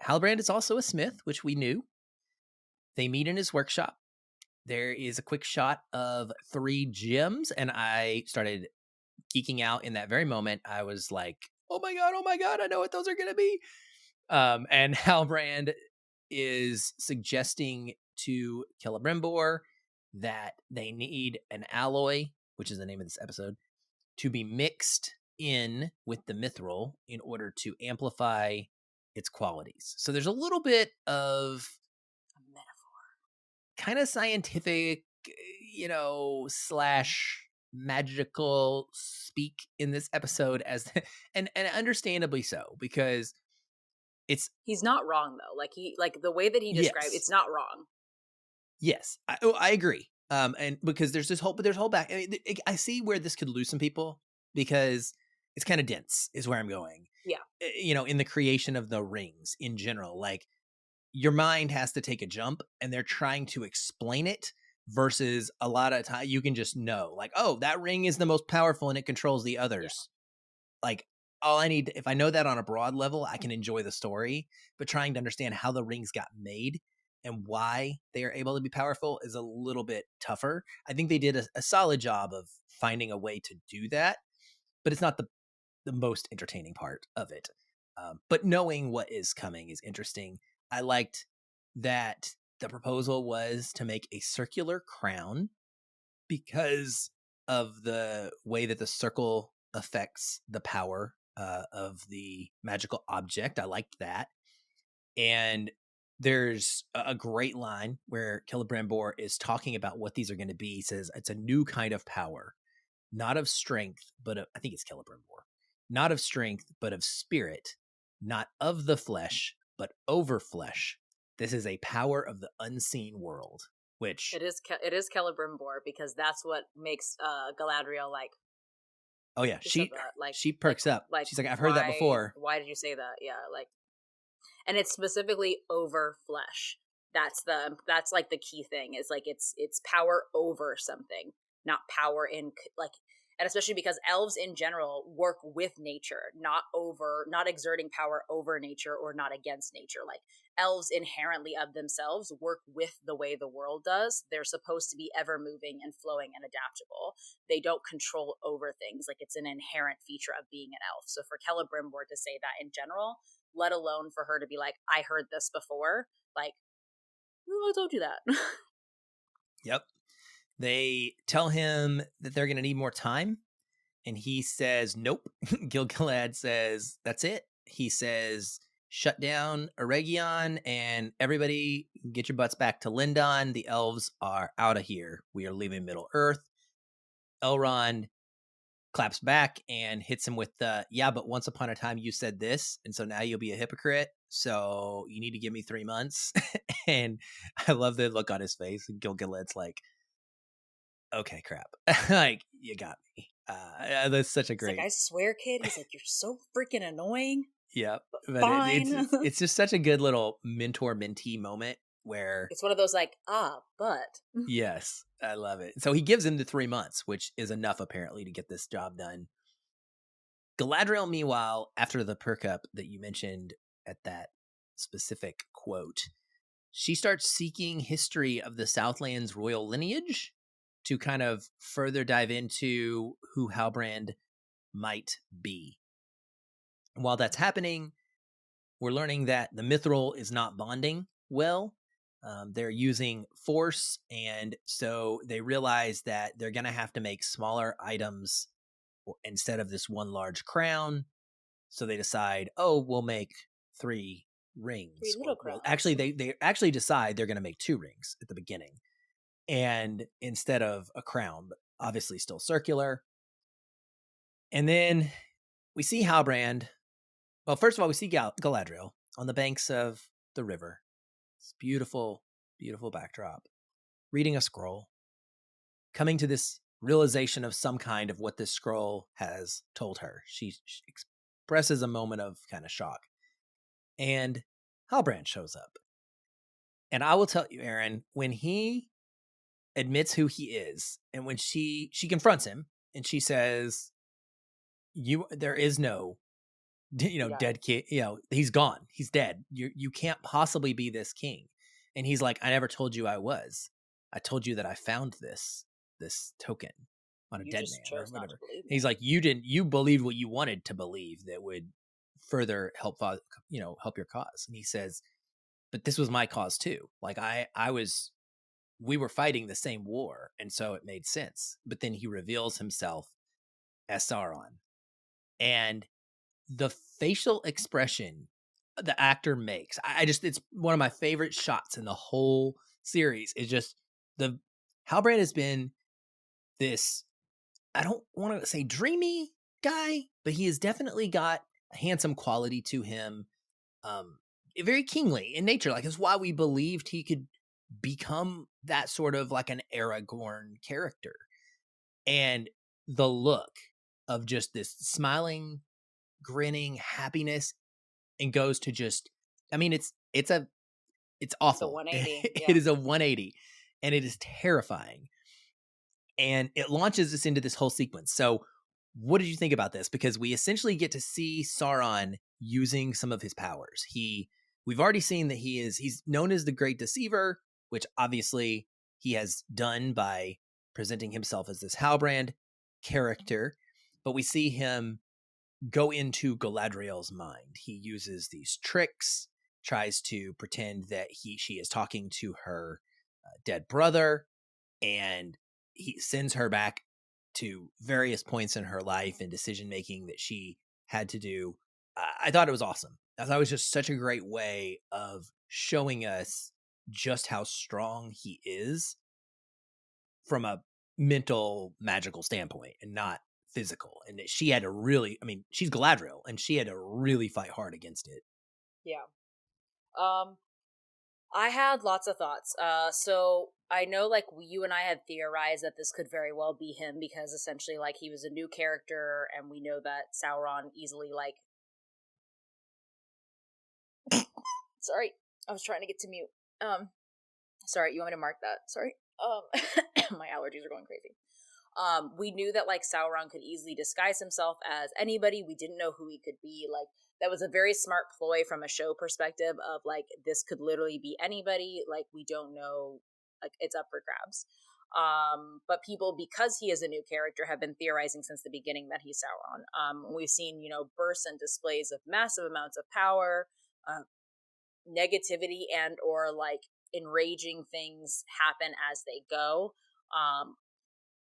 Halbrand is also a smith, which we knew. They meet in his workshop. There is a quick shot of 3 gems, and I started geeking out in that very moment. I was like, oh my God, I know what those are going to be. And Halbrand is suggesting to Celebrimbor that they need an alloy, which is the name of this episode, to be mixed in with the mithril in order to amplify its qualities. So there's a little bit of kind of scientific, / magical speak in this episode and understandably so, because he's not wrong though. Like the way that he described it's not wrong. Yes, I agree. And because there's whole back. I see where this could lose some people because it's kind of dense is where I'm going. Yeah. In the creation of the rings in general, like your mind has to take a jump and they're trying to explain it versus a lot of time you can just know like, oh, that ring is the most powerful and it controls the others. Yeah. Like all I need, if I know that on a broad level, I can enjoy the story, but trying to understand how the rings got made and why they are able to be powerful is a little bit tougher. I think they did a solid job of finding a way to do that, but it's not the most entertaining part of it. But knowing what is coming is interesting. I liked that the proposal was to make a circular crown because of the way that the circle affects the power of the magical object. I liked that. And there's a great line where Celebrimbor is talking about what these are going to be. He says, it's a new kind of power, not of strength, but I think it's Celebrimbor, not of strength, but of spirit, not of the flesh, but over flesh. This is a power of the unseen world, which it is Celebrimbor, because that's what makes Galadriel like. Oh yeah, Like she perks up. Like She's like, I've heard that before. Why did you say that? Yeah, like, and it's specifically over flesh. That's like the key thing, is like it's power over something, not power in, like, and especially because elves in general work with nature, not exerting power over nature or not against nature. Like, elves inherently of themselves work with the way the world does. They're supposed to be ever moving and flowing and adaptable. They don't control over things. Like, it's an inherent feature of being an elf. So for Celebrimbor to say that in general, let alone for her to be like, I heard this before, like, who told you that? Yep. They tell him that they're going to need more time. And he says, nope. Gil-galad says, that's it. He says, shut down Eregion and everybody get your butts back to Lindon. The elves are out of here. We are leaving Middle Earth. Elrond claps back and hits him with the, yeah, but once upon a time you said this, and so now you'll be a hypocrite. So you need to give me 3 months. And I love the look on his face. And Gil-galad's like, okay, crap. Like, you got me. That's such a great. Like, I swear, kid. He's like, you're so freaking annoying. Yep. But fine. It's just such a good little mentor-mentee moment where it's one of those like, but. Yes, I love it. So he gives him the 3 months, which is enough apparently to get this job done. Galadriel, meanwhile, after the perk up that you mentioned at that specific quote, she starts seeking history of the Southland's royal lineage to kind of further dive into who Halbrand might be. While that's happening, we're learning that the Mithril is not bonding well. They're using force, and so they realize that they're going to have to make smaller items instead of this one large crown. So they decide, we'll make 3 rings. 3 little crowns. Actually, they actually decide they're going to make 2 rings at the beginning, and instead of a crown, but obviously still circular. And then we see Halbrand. Well, first of all, we see Galadriel on the banks of the river. It's beautiful, beautiful backdrop, reading a scroll, coming to this realization of some kind of what this scroll has told her. She expresses a moment of kind of shock. And Halbrand shows up. And I will tell you, Erynne, when he admits who he is, and when she confronts him, and she says, there is no, dead king, he's gone. He's dead. You can't possibly be this king. And he's like, I never told you I was. I told you that I found this token on a dead man or whatever. He's like, you believed what you wanted to believe that would further help your cause. And he says, but this was my cause too. Like we were fighting the same war. And so it made sense. But then he reveals himself as Sauron. And the facial expression the actor makes, it's one of my favorite shots in the whole series. Is just Halbrand has been this, I don't want to say dreamy guy, but he has definitely got a handsome quality to him. Very kingly in nature. Like, it's why we believed he could become that sort of like an Aragorn character. And the look of just this smiling, grinning happiness, and goes to just, I mean, it's awful. It's a 180. Yeah. It is a 180, and it is terrifying. And it launches us into this whole sequence. So what did you think about this? Because we essentially get to see Sauron using some of his powers. We've already seen that he's known as the Great Deceiver, which obviously he has done by presenting himself as this Halbrand character. But we see him go into Galadriel's mind. He uses these tricks, tries to pretend that she is talking to her dead brother, and he sends her back to various points in her life and decision making that she had to do. I thought it was awesome. I thought it was just such a great way of showing us just how strong he is from a mental magical standpoint and not physical. And that she had to really, I mean, she's Galadriel and she had to really fight hard against it. Yeah. Um, I had lots of thoughts. So I know, like, you and I had theorized that this could very well be him because essentially, like, he was a new character, and we know that Sauron easily, like, sorry, I was trying to get to mute. Sorry, you want me to mark that? Sorry. My allergies are going crazy. We knew that, like, Sauron could easily disguise himself as anybody. We didn't know who he could be. Like, that was a very smart ploy from a show perspective of, like, this could literally be anybody. Like, we don't know. Like, it's up for grabs. But people, because he is a new character, have been theorizing since the beginning that he's Sauron. We've seen, bursts and displays of massive amounts of power, negativity, and or, like, enraging things happen as they go.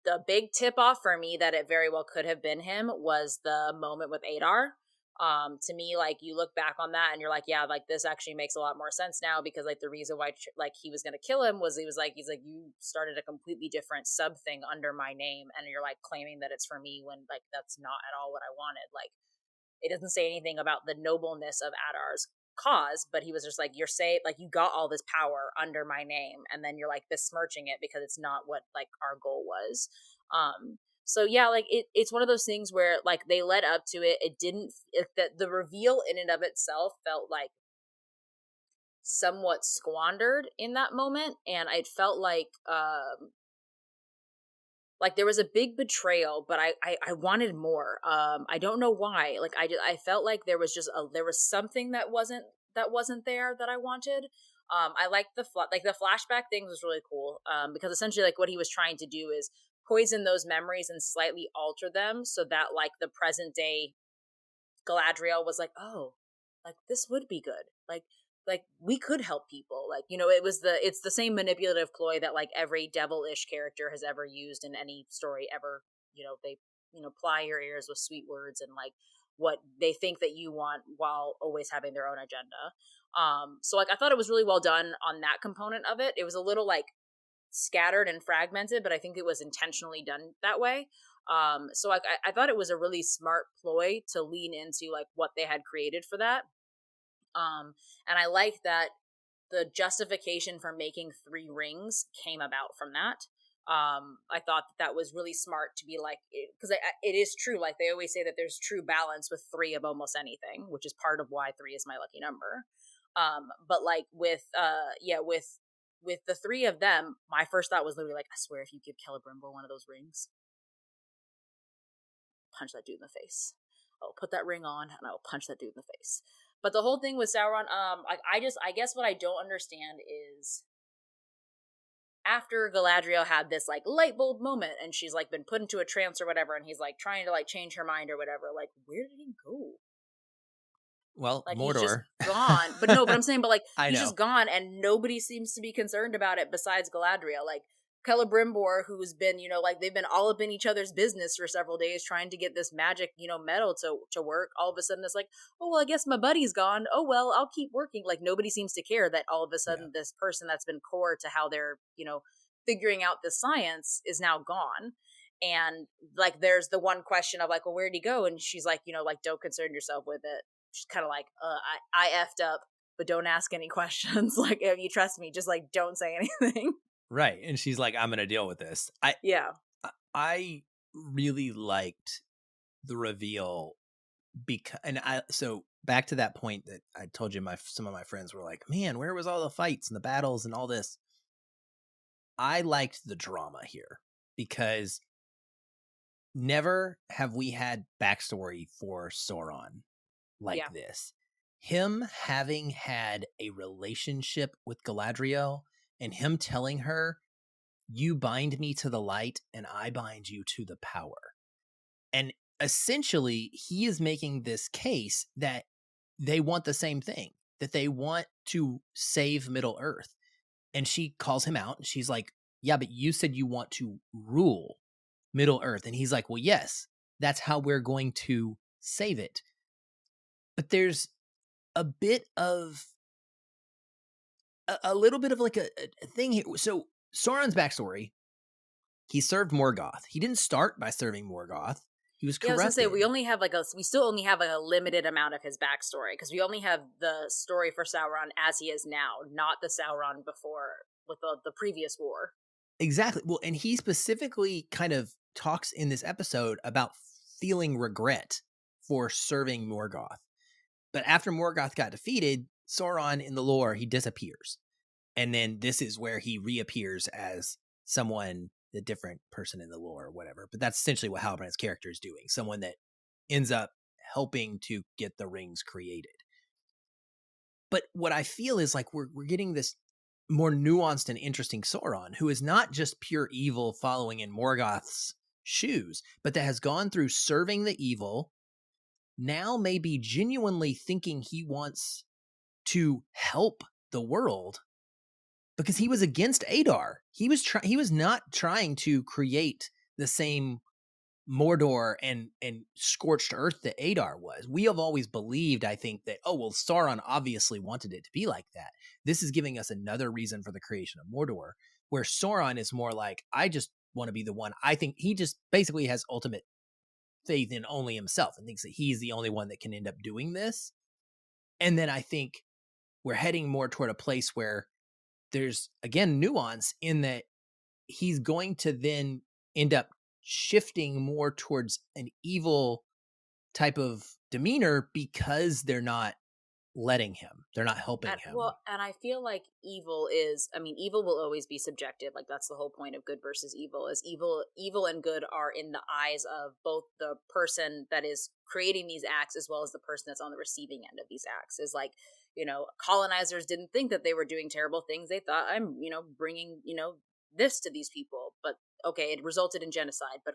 The big tip off for me that it very well could have been him was the moment with Adar. To me, like, you look back on that and you're like, yeah, like, this actually makes a lot more sense now, because, like, the reason why, like, he was going to kill him was he's like, you started a completely different sub thing under my name, and you're, like, claiming that it's for me when, like, that's not at all what I wanted. Like, it doesn't say anything about the nobleness of Adar's cause, but he was just like, you're saying, like, you got all this power under my name, and then you're, like, besmirching it because it's not what, like, our goal was. So yeah, like, it's one of those things where, like, they led up to it. It didn't, that the reveal in and of itself felt like somewhat squandered in that moment, and it felt like there was a big betrayal, but I wanted more. I don't know why. Like, I felt like there was something that wasn't there that I wanted. I liked the flashback thing was really cool. Because essentially, like, what he was trying to do is poison those memories and slightly alter them so that, like, the present day Galadriel was like, oh, like, this would be good. Like, we could help people. Like, it's the same manipulative ploy that, like, every devilish character has ever used in any story ever. They, ply your ears with sweet words and, like, what they think that you want while always having their own agenda. So, like, I thought it was really well done on that component of it. It was a little, like, scattered and fragmented, but I think it was intentionally done that way. So, like, I thought it was a really smart ploy to lean into, like, what they had created for that. And I like that the justification for making 3 rings came about from that. I thought that was really smart to be like, because it is true. Like, they always say that there's true balance with 3 of almost anything, which is part of why 3 is my lucky number. But, like, with the 3 of them, my first thought was literally like, I swear, if you give Celebrimbor one of those rings, punch that dude in the face. I'll put that ring on and I'll punch that dude in the face. But the whole thing with Sauron, I guess what I don't understand is, after Galadriel had this, like, light bulb moment and she's, like, been put into a trance or whatever, and he's, like, trying to, like, change her mind or whatever, like, where did he go? Well, Like, he's just Mordor. gone. But no, but I'm saying, but, like, I he's know. just gone and nobody seems to be concerned about it besides Galadriel. Like, Celebrimbor, who's been, like, they've been all up in each other's business for several days trying to get this magic, metal to work. All of a sudden it's like, oh, well, I guess my buddy's gone. Oh, well, I'll keep working. Like, nobody seems to care that all of a Yeah. sudden this person that's been core to how they're, figuring out the science is now gone. And, like, there's the one question of, like, well, where'd he go? And she's like, like, don't concern yourself with it. She's kind of like, I effed up, but don't ask any questions. Like, if you trust me, just, like, don't say anything. Right. And she's like, I'm going to deal with this. Yeah. I really liked the reveal so back to that point that I told you, some of my friends were like, man, where was all the fights and the battles and all this? I liked the drama here because never have we had backstory for Sauron like this. Him having had a relationship with Galadriel and him telling her, you bind me to the light and I bind you to the power. And essentially, he is making this case that they want the same thing, that they want to save Middle Earth. And she calls him out and she's like, yeah, but you said you want to rule Middle Earth. And he's like, well, yes, that's how we're going to save it. But there's a bit of a little bit of like a thing here. So Sauron's backstory, he served Morgoth. He didn't start by serving Morgoth. He was Yeah, I was gonna say corrupted. we still only have like a limited amount of his backstory because we only have the story for Sauron as he is now, not the Sauron before with the previous war. Exactly. Well, and he specifically kind of talks in this episode about feeling regret for serving Morgoth. But after Morgoth got defeated, Sauron in the lore, he disappears. And then this is where he reappears as someone, a different person in the lore or whatever. But that's essentially what Halbrand's character is doing. Someone that ends up helping to get the rings created. But what I feel is like we're getting this more nuanced and interesting Sauron, who is not just pure evil following in Morgoth's shoes, but that has gone through serving the evil, now maybe genuinely thinking he wants to help the world because he was against Adar. He was not trying to create the same Mordor and scorched earth that Adar was. We have always believed, I think, that, oh, well, Sauron obviously wanted it to be like that. This is giving us another reason for the creation of Mordor, where Sauron is more like, I just want to be the one. I think he just basically has ultimate faith in only himself and thinks that he's the only one that can end up doing this. And then I think we're heading more toward a place where there's, again, nuance in that he's going to then end up shifting more towards an evil type of demeanor because they're not letting him. They're not helping him. Well, and I feel like evil is, I mean, evil will always be subjective. Like that's the whole point of good versus evil is evil and good are in the eyes of both the person that is creating these acts as well as the person that's on the receiving end of these acts. Is like, colonizers didn't think that they were doing terrible things. They thought I'm, bringing, this to these people, but okay, it resulted in genocide, but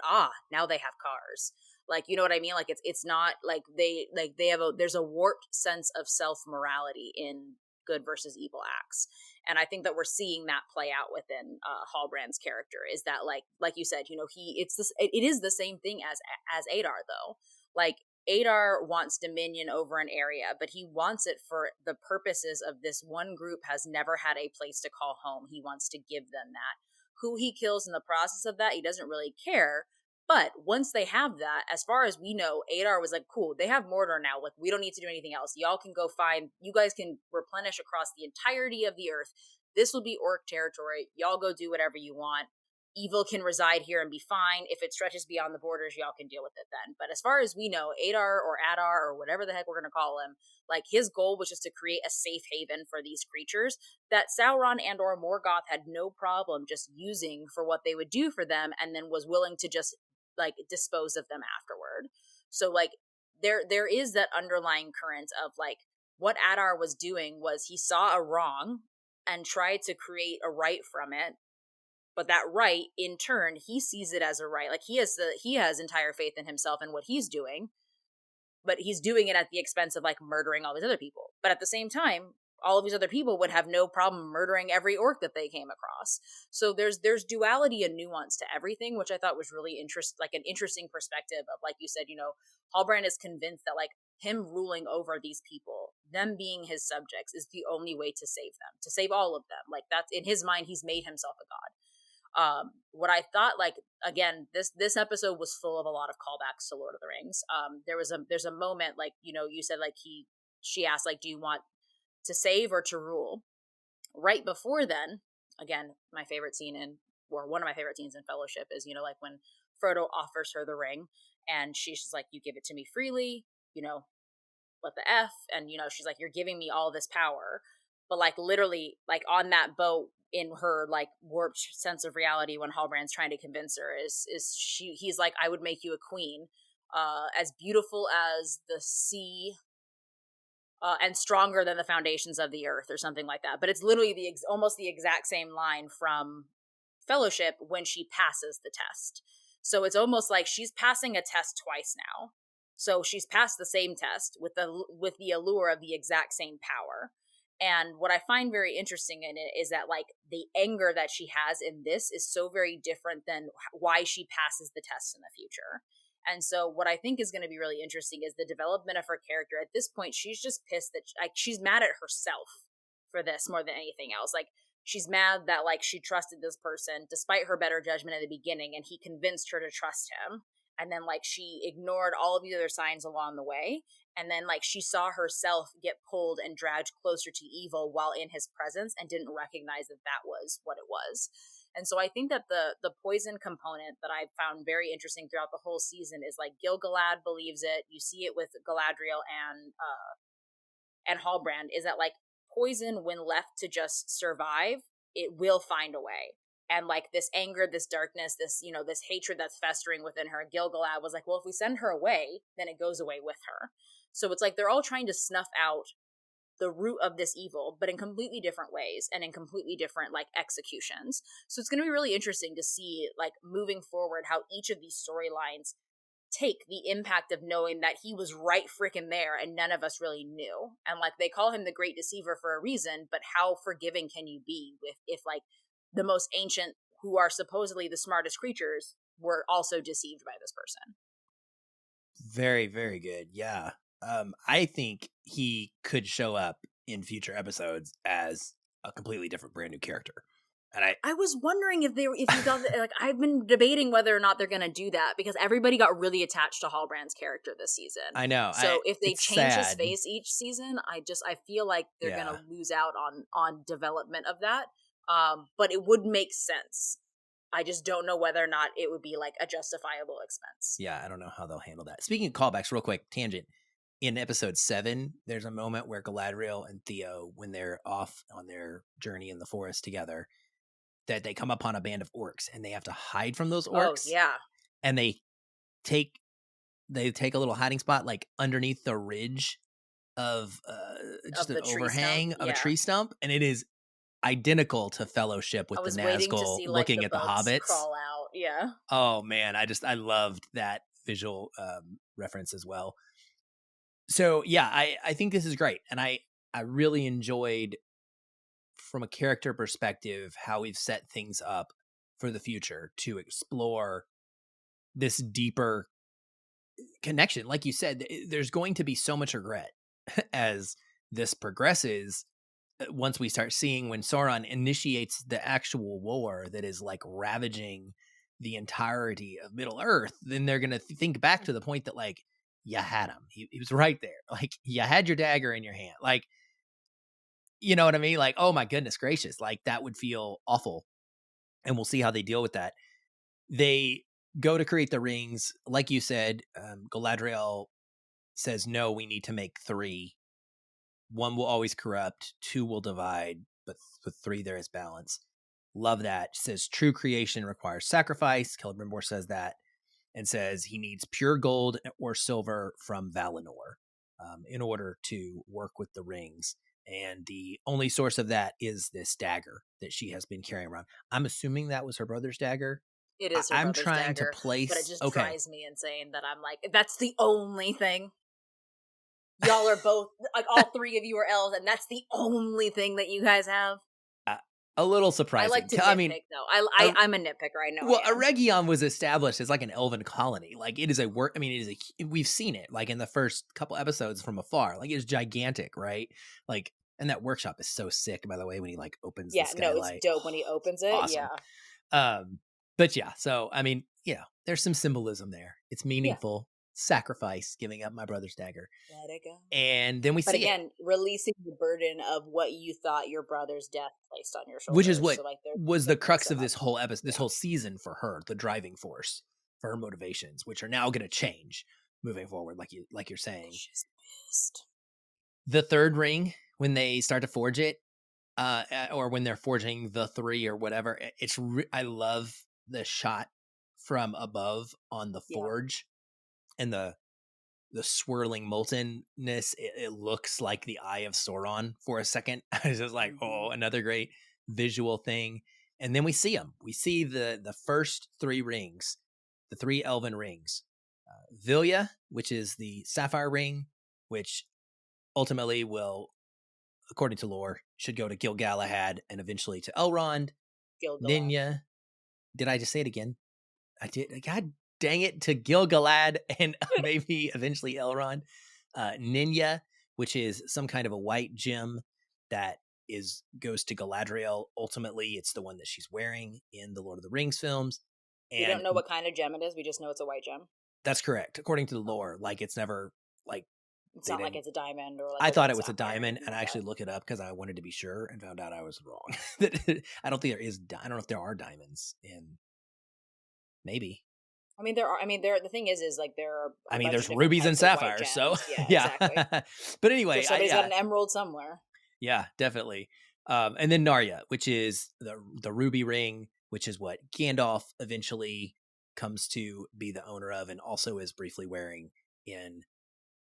now they have cars. Like, you know what I mean? Like it's not like they have there's a warped sense of self-morality in good versus evil acts. And I think that we're seeing that play out within Halbrand's character is that like you said, it is the same thing as Adar though. Like Adar wants dominion over an area, but he wants it for the purposes of this one group has never had a place to call home. He wants to give them that. Who he kills in the process of that, he doesn't really care. But once they have that, as far as we know, Adar was like, cool, they have Mordor now. Like, we don't need to do anything else. Y'all can go you guys can replenish across the entirety of the earth. This will be orc territory. Y'all go do whatever you want. Evil can reside here and be fine. If it stretches beyond the borders, y'all can deal with it then. But as far as we know, Adar or Adar or whatever the heck we're going to call him, like his goal was just to create a safe haven for these creatures that Sauron and or Morgoth had no problem just using for what they would do for them and then was willing to just like dispose of them afterward. So like there is that underlying current of like what Adar was doing was he saw a wrong and tried to create a right from it. But that right, in turn, he sees it as a right. Like he has entire faith in himself and what he's doing, but he's doing it at the expense of like murdering all these other people. But at the same time, all of these other people would have no problem murdering every orc that they came across. So there's duality and nuance to everything, which I thought was really an interesting perspective of, like you said, Halbrand is convinced that like him ruling over these people, them being his subjects, is the only way to save them, to save all of them. Like that's in his mind, he's made himself a god. What I thought, like, again, this episode was full of a lot of callbacks to Lord of the Rings. There's a moment, like, you said, like, she asked, like, do you want to save or to rule? Right before then, again, my favorite scene one of my favorite scenes in Fellowship is, like when Frodo offers her the ring and she's just like, you give it to me freely, what the F? And, she's like, you're giving me all this power. But like literally, like on that boat, in her like warped sense of reality, when Halbrand's trying to convince her, he's like, I would make you a queen, as beautiful as the sea, and stronger than the foundations of the earth, or something like that. But it's literally almost the exact same line from Fellowship when she passes the test. So it's almost like she's passing a test twice now. So she's passed the same test with the allure of the exact same power. And what I find very interesting in it is that like the anger that she has in this is so very different than why she passes the test in the future. And so what I think is going to be really interesting is the development of her character. At this point, she's just pissed that she's mad at herself for this more than anything else. Like, she's mad that like she trusted this person despite her better judgment at the beginning, and he convinced her to trust him. And then like she ignored all of the other signs along the way. And then like she saw herself get pulled and dragged closer to evil while in his presence and didn't recognize that that was what it was. And so I think that the poison component that I found very interesting throughout the whole season is like Gil-galad believes it. You see it with Galadriel and Hallbrand, is that like poison, when left to just survive, it will find a way. And like this anger, this darkness, this, you know, this hatred that's festering within her, Gil-galad was like, well, if we send her away, then it goes away with her. So it's like they're all trying to snuff out the root of this evil, but in completely different ways and in completely different like executions. So it's going to be really interesting to see like moving forward how each of these storylines take the impact of knowing that he was right freaking there and none of us really knew. And like they call him the great deceiver for a reason, but how forgiving can you be with if like the most ancient, who are supposedly the smartest creatures, were also deceived by this person? Very, very good. Yeah. I think he could show up in future episodes as a completely different, brand new character. And I was wondering if you got like I've been debating whether or not they're going to do that because everybody got really attached to Hallbrand's character this season. I know. So if they change his sad. face each season, I feel like they're going to lose out on development of that. But it would make sense. I just don't know whether or not it would be like a justifiable expense. Yeah, I don't know how they'll handle that. Speaking of callbacks, real quick, tangent. In episode 7, there's a moment where Galadriel and Theo, when they're off on their journey in the forest together, that they come upon a band of orcs and they have to hide from those orcs. Oh, yeah. And they take a little hiding spot like underneath the ridge of just an overhang of a tree stump. And it is identical to Fellowship with the Nazgul looking at the hobbits. Crawl out. Yeah. Oh man, I loved that visual reference as well. So yeah, I think this is great. And I really enjoyed, from a character perspective, how we've set things up for the future to explore this deeper connection. Like you said, there's going to be so much regret as this progresses. Once we start seeing when Sauron initiates the actual war that is like ravaging the entirety of Middle Earth, then they're going to think back to the point that like, you had him. He was right there. Like, you had your dagger in your hand. Like, you know what I mean? Like, oh my goodness gracious. Like, that would feel awful. And we'll see how they deal with that. They go to create the rings. Like you said, Galadriel says, no, we need to make 3. 1 will always corrupt, 2 will divide, but with 3 there is balance. Love that. She says true creation requires sacrifice. Celebrimbor says that, and says he needs pure gold or silver from Valinor in order to work with the rings. And the only source of that is this dagger that she has been carrying around. I'm assuming that was her brother's dagger. It is her I'm brother's trying dagger, to place... but it just drives me insane that I'm like, that's the only thing. Y'all are both, like all 3 of you are elves, and that's the only thing that you guys have. A little surprising. I like to nitpick, though. I'm a nitpicker. I know. Well, Eregion was established as like an elven colony. Like, it is a work. I mean, it is we've seen it like in the first couple episodes from afar. Like, it's gigantic, right? Like, and that workshop is so sick, by the way, when he like opens the skylight. No, it's dope when he opens it. Awesome. Yeah. But yeah, so I mean, you know, there's some symbolism there. It's meaningful. Sacrifice, giving up my brother's dagger. Let it go. And then we see, again, releasing the burden of what you thought your brother's death placed on your shoulders, which is what was the crux of this whole episode, this whole season for her, the driving force for her motivations, which are now going to change moving forward, like you're saying. She's pissed. The 3rd ring, when they start to forge it, or when they're forging the 3 or whatever, I love the shot from above on the forge. And the swirling moltenness, it looks like the eye of Sauron for a second. I was just like, oh, another great visual thing. And then we see them. We see the first 3 rings, the 3 elven rings. Vilya, which is the sapphire ring, which ultimately will, according to lore, should go to Gil-galad and eventually to Elrond. Ninya. Did I just say it again? I did. God dang it, to Gil-galad and maybe eventually Elrond. Ninya, which is some kind of a white gem that goes to Galadriel. Ultimately, it's the one that she's wearing in the Lord of the Rings films. We And don't know what kind of gem it is. We just know it's a white gem. that's correct, according to the lore. Like, it's never like it's not like it's a diamond or like. I thought it was a diamond, and I actually looked it up because I wanted to be sure, and found out I was wrong. I don't think there is. I don't know if there are diamonds in. Maybe. I mean, there are. I mean, there. The thing is like there are. I mean, there's rubies and sapphires, so yeah. Exactly. But anyway, so somebody's got an emerald somewhere. Yeah, definitely. And then Narya, which is the ruby ring, which is what Gandalf eventually comes to be the owner of, and also is briefly wearing in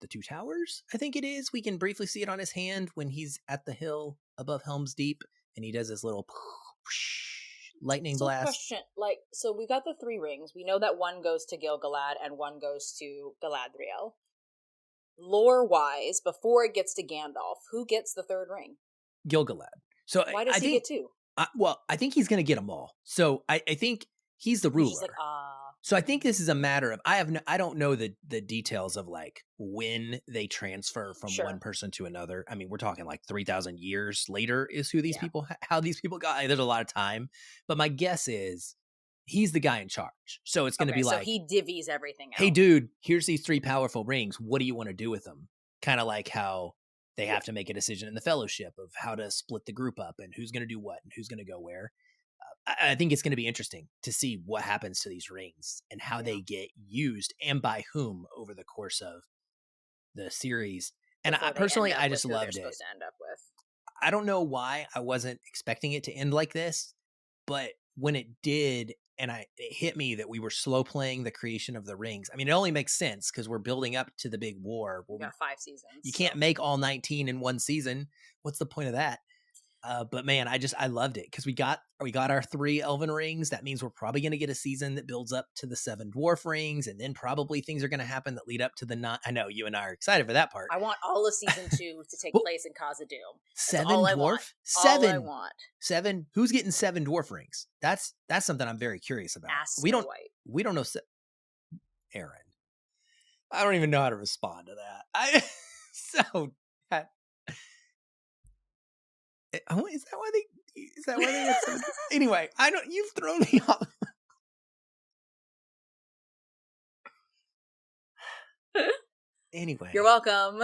the Two Towers. I think it is. We can briefly see it on his hand when he's at the hill above Helm's Deep, and he does his little lightning blast. Question, so we got the 3 rings. We know that one goes to Gil-galad and one goes to Galadriel. Lore-wise, before it gets to Gandalf, who gets the 3rd ring? Gil-galad. So why does he get 2? I think he's going to get them all. So I think he's the ruler. He's so I think this is a matter of I don't know the details of like when they transfer from one person to another. I mean, we're talking like 3,000 years later is who these people, how these people got. There's a lot of time, but my guess is he's the guy in charge. So it's going to be like, he divvies everything out. Hey, dude, here's these 3 powerful rings. What do you want to do with them? Kind of like how they have to make a decision in the Fellowship of how to split the group up and who's going to do what and who's going to go where. I think it's going to be interesting to see what happens to these rings and how they get used and by whom over the course of the series. And I personally, I just loved it. I don't know why I wasn't expecting it to end like this, but when it did, and it hit me that we were slow playing the creation of the rings. I mean, it only makes sense because we're building up to the big war. We got 5 seasons. You can't make all 19 in one season. What's the point of that? But man, I loved it because we got our 3 elven rings. That means we're probably going to get a season that builds up to the 7 dwarf rings, and then probably things are going to happen that lead up to the 9. I know you and I are excited for that part. I want all of season 2 to take place in Khazad-dûm. 7 dwarf? 7. All I want. 7. Who's getting 7 dwarf rings? That's something I'm very curious about. We don't know. Erynne, I don't even know how to respond to that. Is that why they had 7? Anyway, you've thrown me off. Anyway, you're welcome.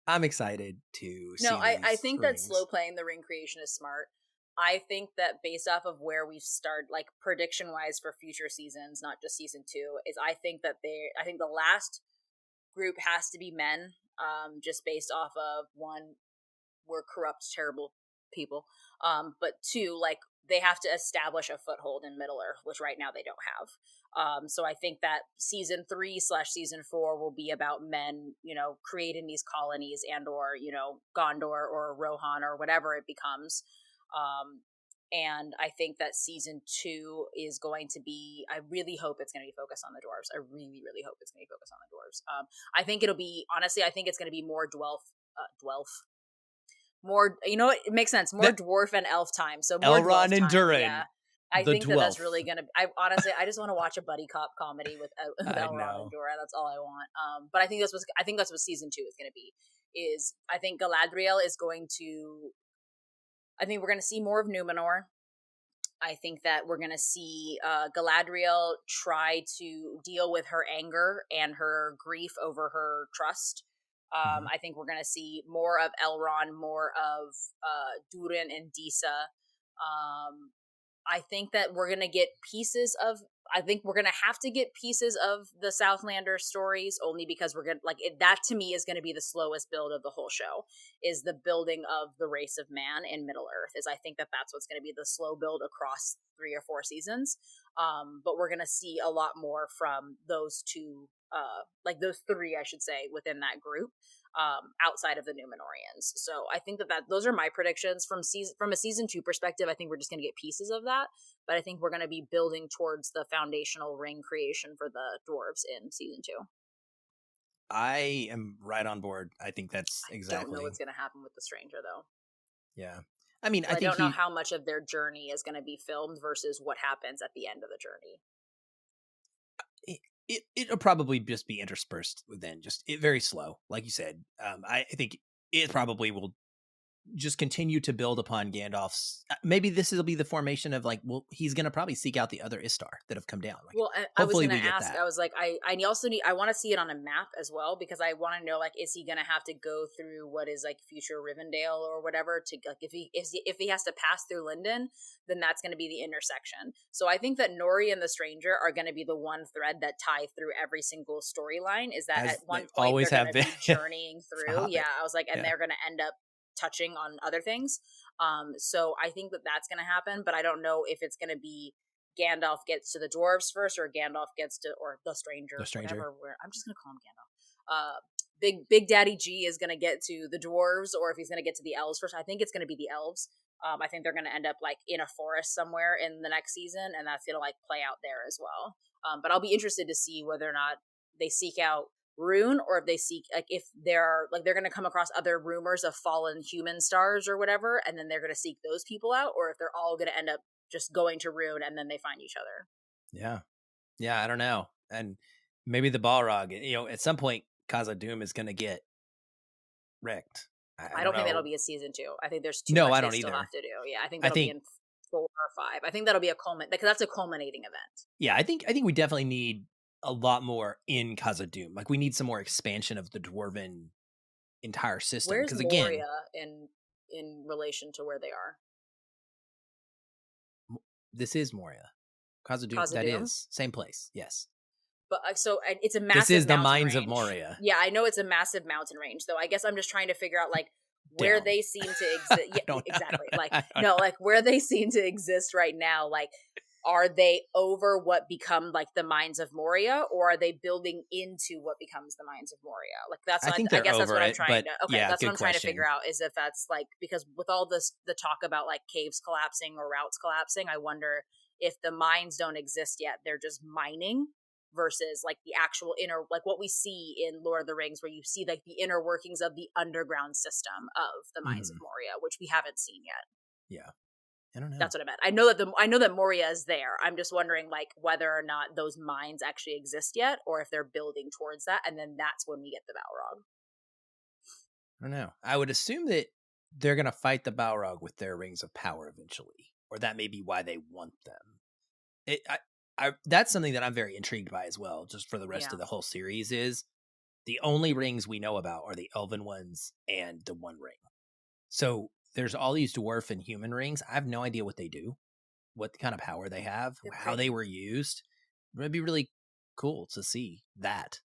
I'm excited to see. I think that slow playing the ring creation is smart. I think that based off of where we start, like prediction wise for future seasons, not just season 2, is I think the last group has to be men, just based off of 1, we're corrupt, terrible people, but 2, like they have to establish a foothold in Middle Earth, which right now they don't have. So I think that season 3/season 4 will be about men, creating these colonies and or Gondor or Rohan or whatever it becomes. And I think that season 2 is going to be, I really hope it's going to be focused on the dwarves. I really, really hope it's going to be focused on the dwarves. I think it'll be, honestly, I think it's going to be more more, it makes sense. More dwarf and elf time. So more Elrond and Durin. Yeah. I think that's really going to, I just want to watch a buddy cop comedy with Elrond and Durin. That's all I want. But I think that's what season 2 is going to be, I think Galadriel is going to, I think we're going to see more of Numenor. I think that we're going to see Galadriel try to deal with her anger and her grief over her trust. I think we're going to see more of Elrond, more of Durin and Disa. I think that we're going to get I think we're going to have to get pieces of the Southlander stories, only because we're going to, that to me is going to be the slowest build of the whole show, is the building of the race of man in Middle Earth. I think that that's what's going to be the slow build across 3 or 4 seasons. But we're going to see a lot more from those 2, those 3, I should say, within that group, outside of the Numenorians. So I think that those are my predictions from a season 2 perspective. I think we're just going to get pieces of that, but I think we're going to be building towards the foundational ring creation for the dwarves in season 2. I am right on board. I think that's exactly. I don't know what's going to happen with the stranger, though. Yeah. I mean, I don't know how much of their journey is going to be filmed versus what happens at the end of the journey. It'll probably just be interspersed within, just very slow, like you said. I think it probably will just continue to build upon Gandalf's. Maybe this will be the formation of like, well, he's going to probably seek out the other Istar that have come down. Like, Well, I was hopefully gonna we get ask. that. I was like, I also need. I want to see it on a map as well because I want to know like, is he gonna have to go through what is like future Rivendell or whatever to like if he has to pass through Linden, then that's gonna be the intersection. So I think that Nori and the Stranger are gonna be the one thread that tie through every single storyline. Is that As at one they point always they're have gonna been. be journeying It's the through? Yeah, Hobbit. I was like, and Yeah. they're gonna end up touching on other things. So I think that that's gonna happen, but I don't know if it's gonna be Gandalf gets to the dwarves first, or Gandalf gets to, or the stranger, The Stranger. whatever. I'm just gonna call him Gandalf. Big Daddy G is gonna get to the dwarves, or if he's gonna get to the elves first. I think it's gonna be the elves. I think they're gonna end up like in a forest somewhere in the next season, and that's gonna like play out there as well. But I'll be interested to see whether or not they seek out Rune, or if they seek like if they're gonna come across other rumors of fallen human stars or whatever, and then they're gonna seek those people out, or if they're all gonna end up just going to Rune and then they find each other. Yeah, I don't know. And maybe the Balrog, at some point Khazad-dûm is going to get wrecked. I I don't don't think that'll know. be a season 2. I think there's too No, much I they don't still either. have to do. Yeah, I think I that'll be think in 4 or 5. I think that'll be a because that's a culminating event. Yeah, I think we definitely need a lot more in Khazad-dûm. Like we need some more expansion of the dwarven entire system. Where's Because again, Moria in relation to where they are? this is Moria. Khazad-dûm, that Khazad-dûm? is same place. Yes, But so it's a this massive is the mountain mines of range. Moria. Yeah, I know it's a massive mountain range, though. I guess I'm just trying to figure out like where Down. they seem to exist. Yeah, exactly. Like I don't no, know. like where they seem to exist right now. Like, are they over what become like the mines of Moria, or are they building into what becomes the mines of Moria? Like that's I what think I they're guess that's over what I'm it, trying but to. Okay, yeah, that's what good I'm trying to figure question. out is if that's like because with all this the talk about like caves collapsing or routes collapsing, I wonder if the mines don't exist yet, they're just mining versus like the actual inner like what we see in Lord of the Rings where you see like the inner workings of the underground system of the mines of Mhm. Moria, which we haven't seen yet. Yeah, I don't know. That's what I meant. I know that Moria is there. I'm just wondering like whether or not those mines actually exist yet or if they're building towards that, and then that's when we get the Balrog. I don't know. I would assume that they're gonna fight the Balrog with their rings of power eventually, or that may be why they want them. That's something that I'm very intrigued by as well. Just for the rest Yeah. of the whole series, is the only rings we know about are the Elven ones and the One Ring. So there's all these dwarf and human rings. I have no idea what they do, what kind of power they have, They're how they pretty. were used. It'd be really cool to see that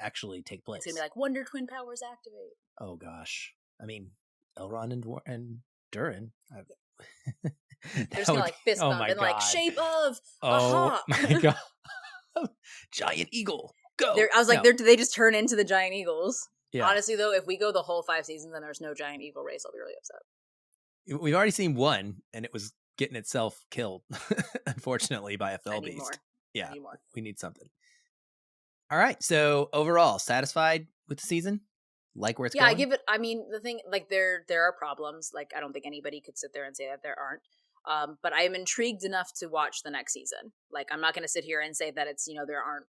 actually take It's gonna place. be like Wonder Twin powers activate. Oh gosh, I mean, Elrond and Durin. They're just gonna like fist Oh bump my and like god. shape of a Oh hawk. my god. Giant eagle. Go. I was like, No. they just turn into the giant eagles. Yeah. Honestly, though, if we go the whole 5 seasons and there's no giant eagle race, I'll be really upset. We've already seen one, and it was getting itself killed, unfortunately, by a fell I need beast. more. Yeah, I need more. we need something. All right. So overall, satisfied with the season? Like where it's Yeah, going? I give it. I mean, the thing, like, there are problems. Like, I don't think anybody could sit there and say that there aren't. But I am intrigued enough to watch the next season. Like, I'm not going to sit here and say that it's there aren't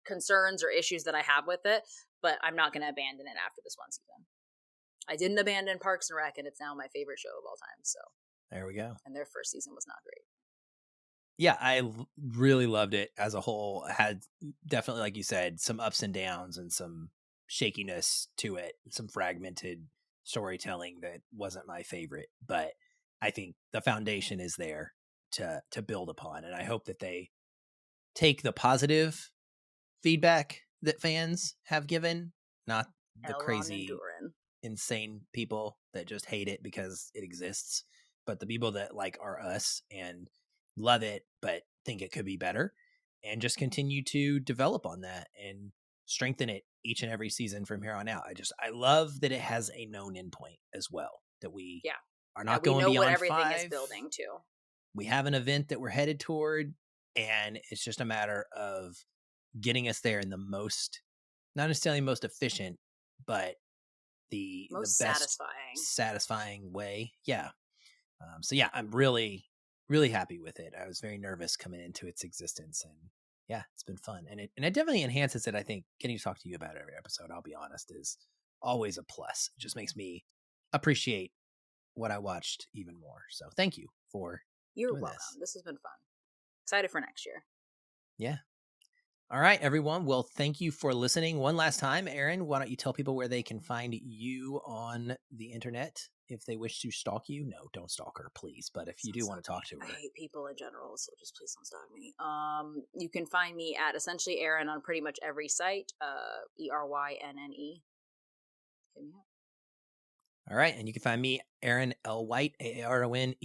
concerns or issues that I have with it, but I'm not going to abandon it after this one season. I didn't abandon Parks and Rec, and it's now my favorite show of all time. So there we go. And their first season was not great. Yeah, I really loved it as a whole. Had definitely, like you said, some ups and downs and some shakiness to it, some fragmented storytelling that wasn't my favorite, but I think the foundation is there to build upon, and I hope that they take the positive feedback that fans have given, not the Elrond crazy and Durin. insane people that just hate it because it exists, but the people that like are us and love it but think it could be better, and just continue to develop on that and strengthen it each and every season from here on out. I love that it has a known endpoint as well, that we are not we going know beyond what everything 5. is building to. We have an event that we're headed toward, and it's just a matter of getting us there in the most, not necessarily most efficient, but the Most best satisfying way. Yeah. So yeah, I'm really happy with it. I was very nervous coming into its existence, and yeah, it's been fun. And it definitely enhances it. I think getting to talk to you about every episode, I'll be honest, is always a plus. It just makes me appreciate what I watched even more. So thank you for You're doing welcome. this. This has been fun. Excited for next year. Yeah. All right, everyone. Well, thank you for listening one last time. Erynne, why don't you tell people where they can find you on the internet if they wish to stalk you? No, don't stalk her, please. But if you do want to talk to her. I hate people in general, so just please don't stalk me. You can find me at essentially Erynne on pretty much every site. ERYNNE. Hit me up. All right, and you can find me, Erynne L. White, AARONELWHITE,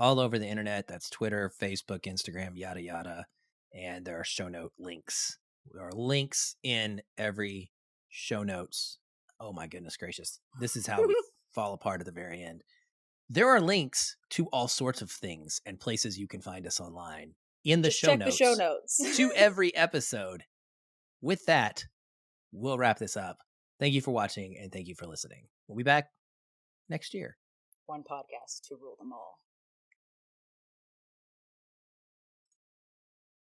all over the internet. That's Twitter, Facebook, Instagram, yada yada. And there are show note links. There are links in every show notes. Oh my goodness gracious. This is how we fall apart at the very end. There are links to all sorts of things and places you can find us online in the Just show check notes the show notes to every episode. With that, we'll wrap this up. Thank you for watching and thank you for listening. We'll be back next year. One podcast to rule them all.